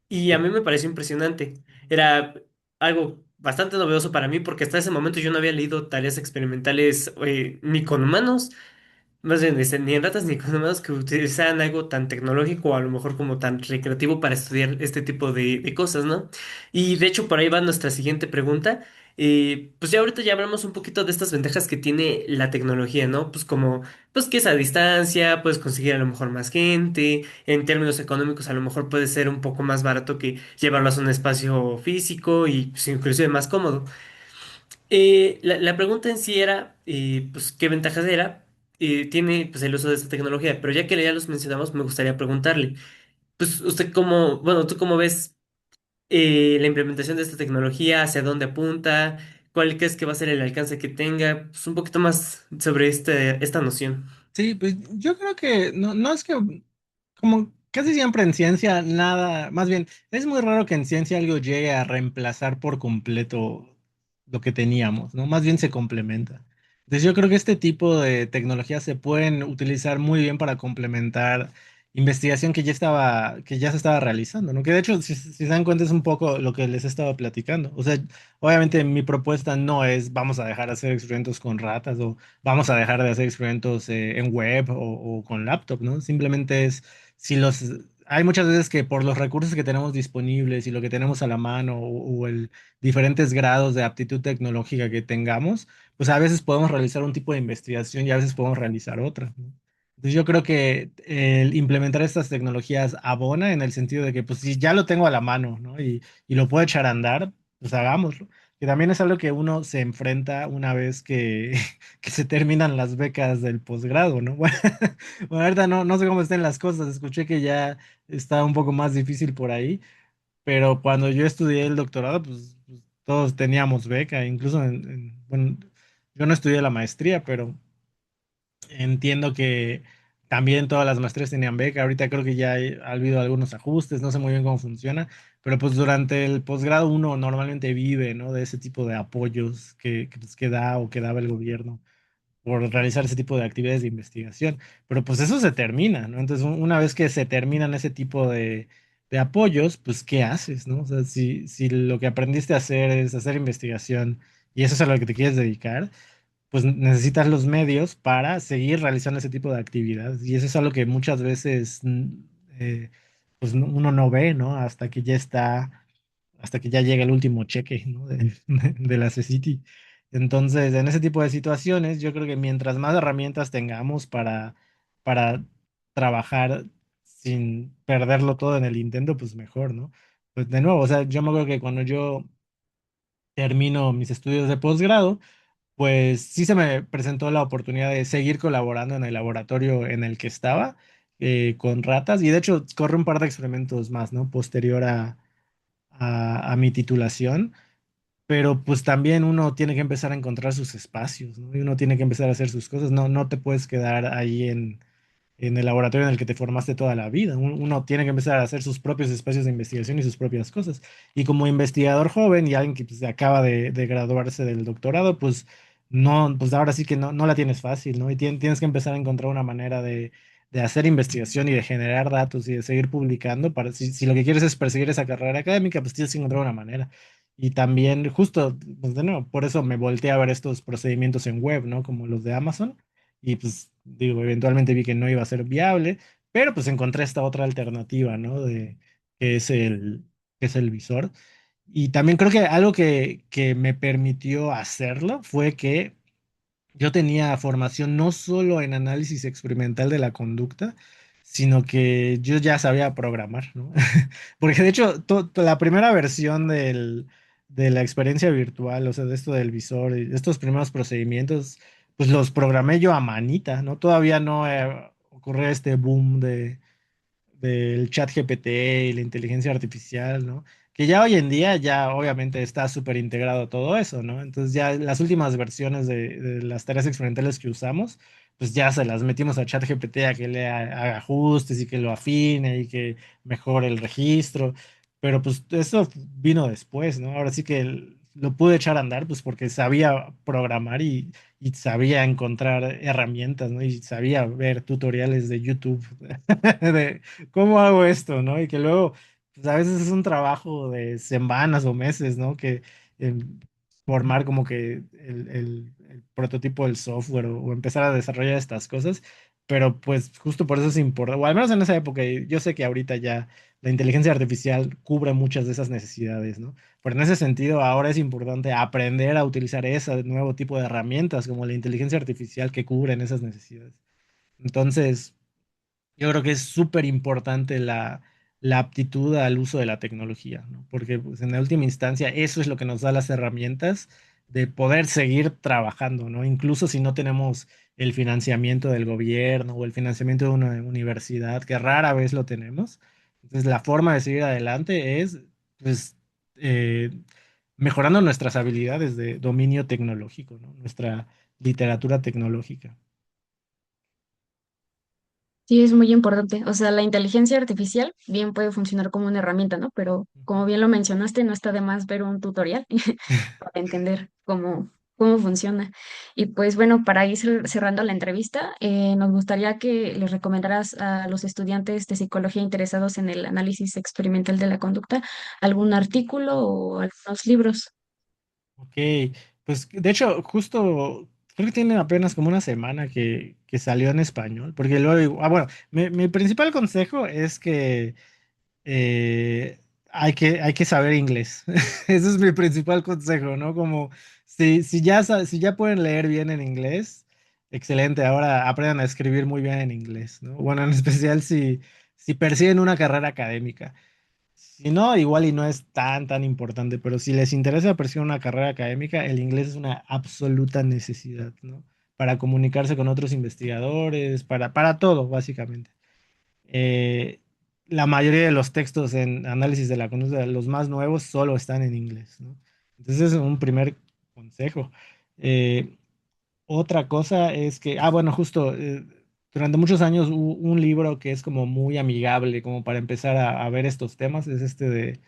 Y a Sí. mí me pareció impresionante. Era algo bastante novedoso para mí porque hasta ese momento yo no había leído tareas experimentales ni con humanos, más bien ni en ratas ni con humanos que utilizaran algo tan tecnológico o a lo mejor como tan recreativo para estudiar este tipo de cosas, ¿no? Y de hecho por ahí va nuestra siguiente pregunta. Pues ya ahorita ya hablamos un poquito de estas ventajas que tiene la tecnología, ¿no? Pues como, pues que es a distancia, puedes conseguir a lo mejor más gente, en términos económicos a lo mejor puede ser un poco más barato que llevarlos a un espacio físico y pues, inclusive más cómodo. La pregunta en sí era, pues, ¿qué ventajas tiene pues, el uso de esta tecnología? Pero ya que ya los mencionamos, me gustaría preguntarle, pues, usted cómo, bueno, ¿tú cómo ves la implementación de esta tecnología? ¿Hacia dónde apunta? ¿Cuál crees que va a ser el alcance que tenga? Pues un poquito más sobre esta noción. Sí, pues yo creo que no es que como casi siempre en ciencia nada, más bien es muy raro que en ciencia algo llegue a reemplazar por completo lo que teníamos, ¿no? Más bien se complementa. Entonces yo creo que este tipo de tecnologías se pueden utilizar muy bien para complementar investigación que ya se estaba realizando, ¿no? Que de hecho, si se dan cuenta, es un poco lo que les estaba platicando. O sea, obviamente mi propuesta no es vamos a dejar de hacer experimentos con ratas o vamos a dejar de hacer experimentos en web o con laptop, ¿no? Simplemente es, si los, hay muchas veces que por los recursos que tenemos disponibles y lo que tenemos a la mano o el diferentes grados de aptitud tecnológica que tengamos, pues a veces podemos realizar un tipo de investigación y a veces podemos realizar otra, ¿no? Entonces yo creo que el implementar estas tecnologías abona en el sentido de que pues si ya lo tengo a la mano, ¿no? Y lo puedo echar a andar, pues hagámoslo. Que también es algo que uno se enfrenta una vez que, que se terminan las becas del posgrado, ¿no? Bueno, ahorita no sé cómo estén las cosas, escuché que ya está un poco más difícil por ahí, pero cuando yo estudié el doctorado, pues, todos teníamos beca, incluso bueno, yo no estudié la maestría, pero entiendo que también todas las maestrías tenían beca. Ahorita creo que ha habido algunos ajustes, no sé muy bien cómo funciona, pero pues durante el posgrado uno normalmente vive, ¿no? De ese tipo de apoyos pues, que da o que daba el gobierno por realizar ese tipo de actividades de investigación. Pero pues eso se termina, ¿no? Entonces, una vez que se terminan ese tipo de apoyos, pues ¿qué haces, no? O sea, si lo que aprendiste a hacer es hacer investigación y eso es a lo que te quieres dedicar, pues necesitas los medios para seguir realizando ese tipo de actividades. Y eso es algo que muchas veces eh, pues uno no ve, ¿no? Hasta que ya llega el último cheque, ¿no? De la CCT. Entonces, en ese tipo de situaciones, yo creo que mientras más herramientas tengamos para trabajar sin perderlo todo en el intento, pues mejor, ¿no? Pues de nuevo, o sea, yo me acuerdo que cuando yo termino mis estudios de posgrado, pues sí se me presentó la oportunidad de seguir colaborando en el laboratorio en el que estaba con ratas y de hecho corre un par de experimentos más, ¿no? Posterior a mi titulación, pero pues también uno tiene que empezar a encontrar sus espacios, ¿no? Y uno tiene que empezar a hacer sus cosas, no te puedes quedar ahí en el laboratorio en el que te formaste toda la vida. Uno tiene que empezar a hacer sus propios espacios de investigación y sus propias cosas. Y como investigador joven y alguien que pues, acaba de graduarse del doctorado, pues no, pues ahora sí que no la tienes fácil, ¿no? Y tienes que empezar a encontrar una manera de hacer investigación y de generar datos y de seguir publicando. Si lo que quieres es perseguir esa carrera académica, pues tienes que encontrar una manera. Y también, justo, pues de nuevo, por eso me volteé a ver estos procedimientos en web, ¿no? Como los de Amazon y pues digo, eventualmente vi que no iba a ser viable, pero pues encontré esta otra alternativa, ¿no? Que es que es el visor. Y también creo que algo que me permitió hacerlo fue que yo tenía formación no solo en análisis experimental de la conducta, sino que yo ya sabía programar, ¿no? Porque de hecho, la primera versión de la experiencia virtual, o sea, de esto del visor, y estos primeros procedimientos, pues los programé yo a manita, ¿no? Todavía no ocurrió este boom del chat GPT y la inteligencia artificial, ¿no? Que ya hoy en día ya obviamente está súper integrado todo eso, ¿no? Entonces ya las últimas versiones de las tareas experimentales que usamos, pues ya se las metimos a ChatGPT a que le haga ajustes y que lo afine y que mejore el registro, pero pues eso vino después, ¿no? Ahora sí que lo pude echar a andar pues porque sabía programar y sabía encontrar herramientas, ¿no? Y sabía ver tutoriales de YouTube de, ¿cómo hago esto, no? Y que luego, pues a veces es un trabajo de semanas o meses, ¿no? Que eh, formar como que el prototipo del software o empezar a desarrollar estas cosas, pero pues justo por eso es importante, o al menos en esa época, y yo sé que ahorita ya la inteligencia artificial cubre muchas de esas necesidades, ¿no? Pero en ese sentido, ahora es importante aprender a utilizar ese nuevo tipo de herramientas como la inteligencia artificial que cubren esas necesidades. Entonces, yo creo que es súper importante la aptitud al uso de la tecnología, ¿no? Porque pues, en la última instancia eso es lo que nos da las herramientas de poder seguir trabajando, ¿no? Incluso si no tenemos el financiamiento del gobierno o el financiamiento de una universidad, que rara vez lo tenemos. Entonces, la forma de seguir adelante es, pues, eh, mejorando nuestras habilidades de dominio tecnológico, ¿no? Nuestra literatura tecnológica. Sí, es muy importante. O sea, la inteligencia artificial bien puede funcionar como una herramienta, ¿no? Pero como bien lo mencionaste, no está de más ver un tutorial para entender cómo funciona. Y pues bueno, para ir cerrando la entrevista, nos gustaría que les recomendaras a los estudiantes de psicología interesados en el análisis experimental de la conducta algún artículo o algunos libros. Ok, pues de hecho, justo creo que tiene apenas como una semana que salió en español, porque luego, bueno, mi principal consejo es que hay que saber inglés. Ese es mi principal consejo, ¿no? Como si ya pueden leer bien en inglés, excelente, ahora aprendan a escribir muy bien en inglés, ¿no? Bueno, en especial si persiguen una carrera académica. Si no, igual y no es tan importante, pero si les interesa perseguir una carrera académica, el inglés es una absoluta necesidad, ¿no? Para comunicarse con otros investigadores, para todo, básicamente. Eh, la mayoría de los textos en análisis de la conducta, los más nuevos, solo están en inglés, ¿no? Entonces, es un primer consejo. Eh, Otra cosa es que, bueno, justo durante muchos años hubo un libro que es como muy amigable, como para empezar a ver estos temas, es este de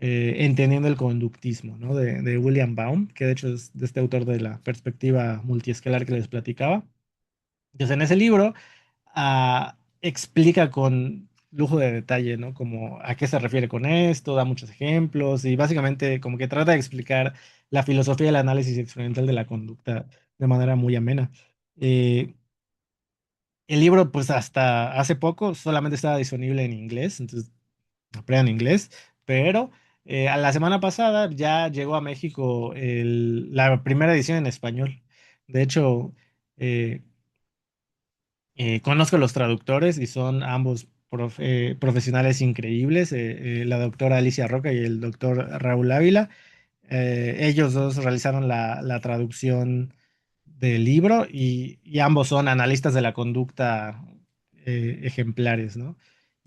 Entendiendo el conductismo, ¿no? De William Baum, que de hecho es de este autor de la perspectiva multiescalar que les platicaba. Entonces, en ese libro explica con lujo de detalle, ¿no? Como a qué se refiere con esto, da muchos ejemplos y básicamente como que trata de explicar la filosofía del análisis experimental de la conducta de manera muy amena. Eh, el libro, pues hasta hace poco solamente estaba disponible en inglés, entonces aprendan inglés, pero a la semana pasada ya llegó a México la primera edición en español. De hecho, eh, conozco a los traductores y son ambos profesionales increíbles, la doctora Alicia Roca y el doctor Raúl Ávila. Ellos dos realizaron la traducción del libro y ambos son analistas de la conducta ejemplares, ¿no?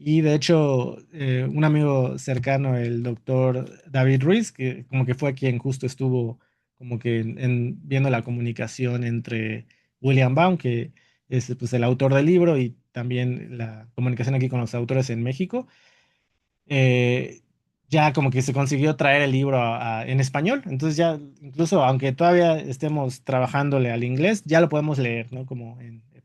Y de hecho, un amigo cercano, el doctor David Ruiz, que como que fue quien justo estuvo como que viendo la comunicación entre William Baum, que es pues, el autor del libro, y también la comunicación aquí con los autores en México, eh, ya como que se consiguió traer el libro en español. Entonces ya, incluso aunque todavía estemos trabajándole al inglés, ya lo podemos leer, ¿no? Como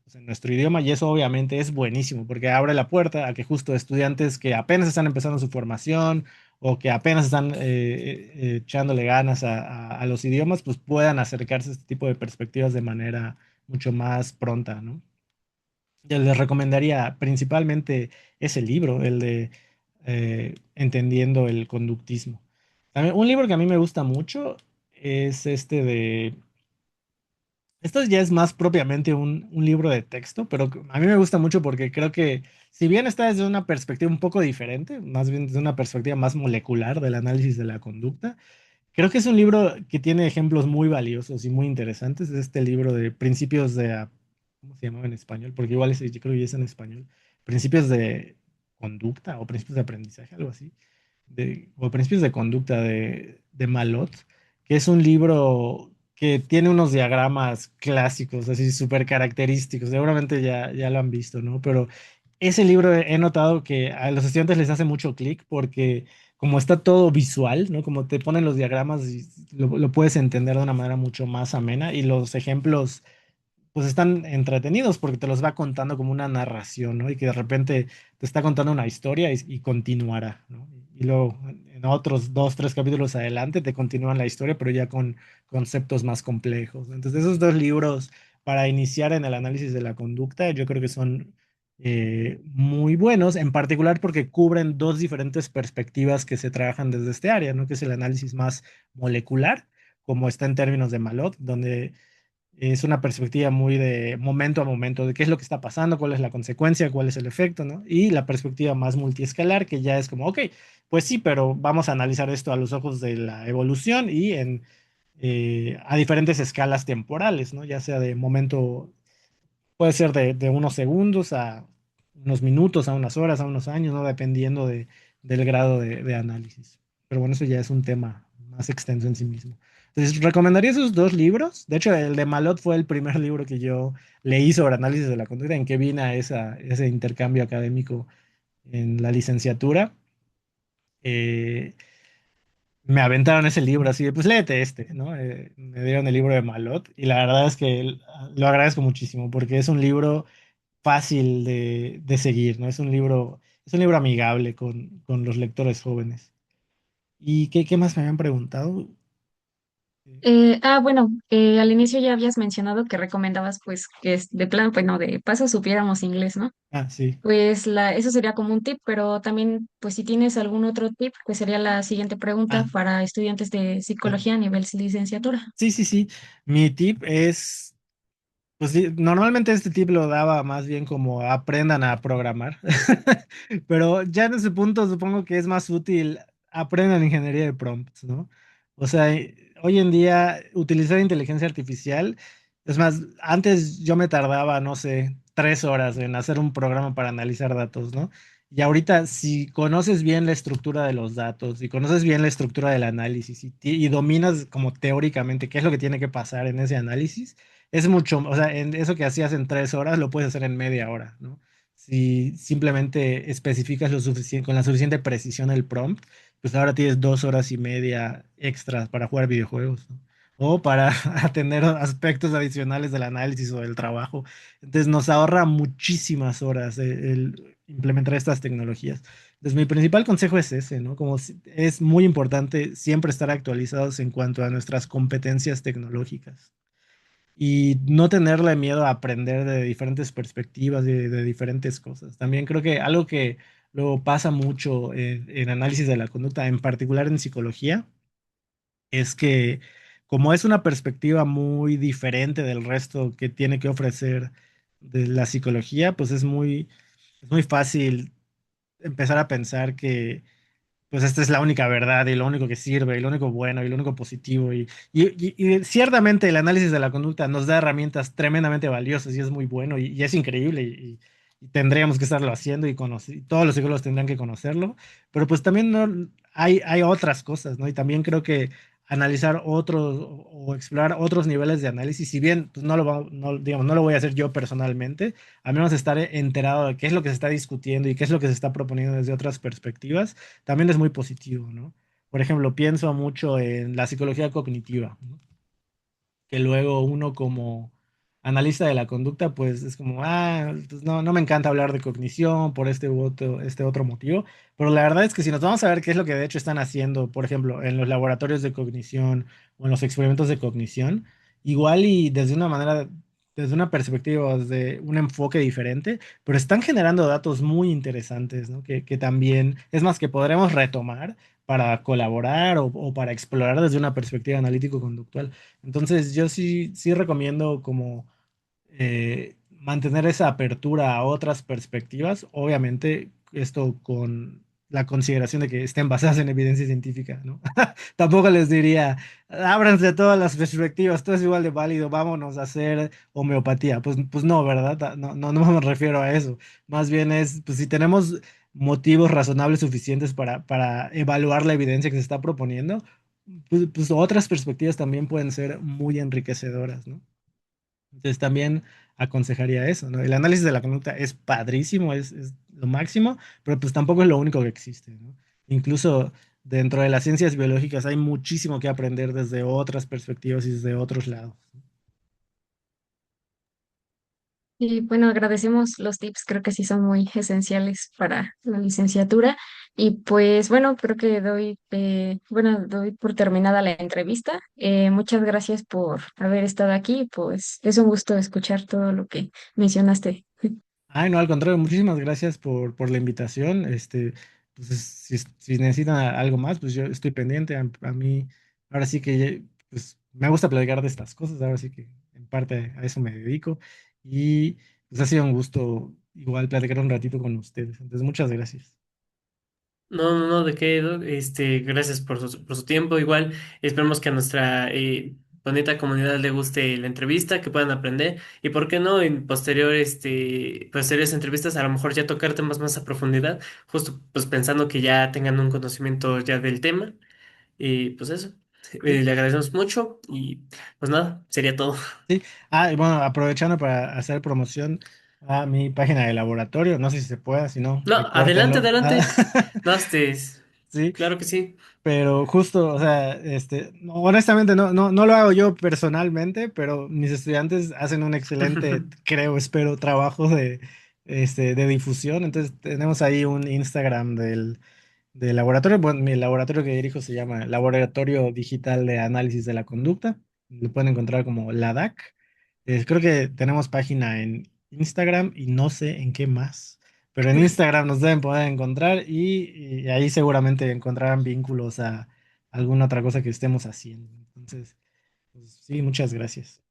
pues, en nuestro idioma, y eso obviamente es buenísimo porque abre la puerta a que justo estudiantes que apenas están empezando su formación o que apenas están echándole ganas a los idiomas, pues puedan acercarse a este tipo de perspectivas de manera mucho más pronta, ¿no? Yo les recomendaría principalmente ese libro, el de Entendiendo el conductismo. También, un libro que a mí me gusta mucho es este de... Esto ya es más propiamente un libro de texto, pero a mí me gusta mucho porque creo que si bien está desde una perspectiva un poco diferente, más bien desde una perspectiva más molecular del análisis de la conducta, creo que es un libro que tiene ejemplos muy valiosos y muy interesantes. Es este libro de principios de, ¿cómo se llamaba en español? Porque igual yo creo que ya es en español. Principios de conducta o principios de aprendizaje, algo así. O principios de conducta de Malot, que es un libro que tiene unos diagramas clásicos, así súper característicos. Seguramente ya lo han visto, ¿no? Pero ese libro he notado que a los estudiantes les hace mucho clic porque como está todo visual, ¿no? Como te ponen los diagramas y lo puedes entender de una manera mucho más amena y los ejemplos pues están entretenidos porque te los va contando como una narración, ¿no? Y que de repente te está contando una historia y continuará, ¿no? Y luego en otros dos, tres capítulos adelante te continúan la historia, pero ya con conceptos más complejos. Entonces, esos dos libros para iniciar en el análisis de la conducta, yo creo que son muy buenos, en particular porque cubren dos diferentes perspectivas que se trabajan desde este área, ¿no? Que es el análisis más molecular, como está en términos de Malot, donde es una perspectiva muy de momento a momento, de qué es lo que está pasando, cuál es la consecuencia, cuál es el efecto, ¿no? Y la perspectiva más multiescalar, que ya es como, ok, pues sí, pero vamos a analizar esto a los ojos de la evolución y a diferentes escalas temporales, ¿no? Ya sea de momento, puede ser de unos segundos a unos minutos, a unas horas, a unos años, ¿no? Dependiendo del grado de análisis. Pero bueno, eso ya es un tema más extenso en sí mismo. Entonces, recomendaría esos dos libros. De hecho, el de Malot fue el primer libro que yo leí sobre análisis de la conducta, en que vine a ese intercambio académico en la licenciatura. Eh, Me aventaron ese libro así de, pues léete este, ¿no? Me dieron el libro de Malot y la verdad es que lo agradezco muchísimo porque es un libro fácil de seguir, ¿no? Es un libro amigable con los lectores jóvenes. ¿Y qué más me habían preguntado? Bueno, al inicio ya habías mencionado que recomendabas pues que de plano, pues no, de paso supiéramos inglés, ¿no? Ah, sí. Pues eso sería como un tip, pero también pues si tienes algún otro tip, pues sería la siguiente pregunta Ah, para estudiantes de claro. psicología a nivel licenciatura. Sí, sí, sí. Mi tip es pues sí, normalmente este tip lo daba más bien como aprendan a programar, pero ya en ese punto supongo que es más útil aprendan ingeniería de prompts, ¿no? O sea, hoy en día utilizar inteligencia artificial, es más, antes yo me tardaba, no sé, 3 horas en hacer un programa para analizar datos, ¿no? Y ahorita, si conoces bien la estructura de los datos, si conoces bien la estructura del análisis y dominas como teóricamente qué es lo que tiene que pasar en ese análisis, es mucho, o sea, en eso que hacías en 3 horas lo puedes hacer en media hora, ¿no? Si simplemente especificas lo suficiente, con la suficiente precisión el prompt, pues ahora tienes 2 horas y media extras para jugar videojuegos, ¿no? O para atender aspectos adicionales del análisis o del trabajo. Entonces nos ahorra muchísimas horas el implementar estas tecnologías. Entonces mi principal consejo es ese, ¿no? Es muy importante siempre estar actualizados en cuanto a nuestras competencias tecnológicas y no tenerle miedo a aprender de diferentes perspectivas y de diferentes cosas. También creo que algo que luego pasa mucho en análisis de la conducta, en particular en psicología, es que como es una perspectiva muy diferente del resto que tiene que ofrecer de la psicología, pues es muy fácil empezar a pensar que pues esta es la única verdad y lo único que sirve y lo único bueno y lo único positivo. Y ciertamente el análisis de la conducta nos da herramientas tremendamente valiosas y es muy bueno y es increíble y tendríamos que estarlo haciendo y todos los psicólogos tendrían que conocerlo, pero pues también no, hay otras cosas, ¿no? Y también creo que analizar otros o explorar otros niveles de análisis, si bien pues digamos, no lo voy a hacer yo personalmente, al menos estar enterado de qué es lo que se está discutiendo y qué es lo que se está proponiendo desde otras perspectivas también es muy positivo, ¿no? Por ejemplo, pienso mucho en la psicología cognitiva, ¿no? Que luego uno como analista de la conducta, pues es como, pues no, no me encanta hablar de cognición por este otro motivo, pero la verdad es que si nos vamos a ver qué es lo que de hecho están haciendo, por ejemplo, en los laboratorios de cognición o en los experimentos de cognición, igual y desde una perspectiva, desde un enfoque diferente, pero están generando datos muy interesantes, ¿no? Que también, es más, que podremos retomar para colaborar o para explorar desde una perspectiva analítico-conductual. Entonces, yo sí recomiendo como mantener esa apertura a otras perspectivas, obviamente esto con la consideración de que estén basadas en evidencia científica, ¿no? Tampoco les diría, ábranse a todas las perspectivas, todo es igual de válido, vámonos a hacer homeopatía. Pues no, ¿verdad? No, no, no me refiero a eso. Más bien es, pues si tenemos motivos razonables suficientes para evaluar la evidencia que se está proponiendo, pues otras perspectivas también pueden ser muy enriquecedoras, ¿no? Entonces también aconsejaría eso, ¿no? El análisis de la conducta es padrísimo, es lo máximo, pero pues tampoco es lo único que existe, ¿no? Incluso dentro de las ciencias biológicas hay muchísimo que aprender desde otras perspectivas y desde otros lados. Y bueno, agradecemos los tips, creo que sí son muy esenciales para la licenciatura. Y pues bueno, creo que doy por terminada la entrevista. Muchas gracias por haber estado aquí, pues es un gusto escuchar todo lo que mencionaste. Ay, no, al contrario, muchísimas gracias por la invitación. Pues si necesitan algo más, pues yo estoy pendiente. A mí, ahora sí que pues, me gusta platicar de estas cosas, ahora sí que en parte a eso me dedico. Y pues ha sido un gusto igual platicar un ratito con ustedes. Entonces, muchas gracias. No, no, no, de qué, Doc. Gracias por su tiempo. Igual, esperemos que a nuestra bonita comunidad le guste la entrevista, que puedan aprender. Y por qué no, en posteriores entrevistas, a lo mejor ya tocar temas más a profundidad, justo pues pensando que ya tengan un conocimiento ya del tema. Y pues eso, Sí, le agradecemos mucho y pues nada, sería todo. sí. Ah, y bueno, aprovechando para hacer promoción a mi página de laboratorio, no sé si se pueda, si no, No, ahí adelante, córtenlo. Ah, adelante. No, sí, claro que sí. pero justo, o sea, honestamente no lo hago yo personalmente, pero mis estudiantes hacen un excelente, creo, espero, trabajo de difusión. Entonces tenemos ahí un Instagram del laboratorio. Bueno, mi laboratorio que dirijo se llama Laboratorio Digital de Análisis de la Conducta. Lo pueden encontrar como LADAC. Creo que tenemos página en Instagram y no sé en qué más. Pero en Instagram nos deben poder encontrar y ahí seguramente encontrarán vínculos a alguna otra cosa que estemos haciendo. Entonces, pues, sí, muchas gracias.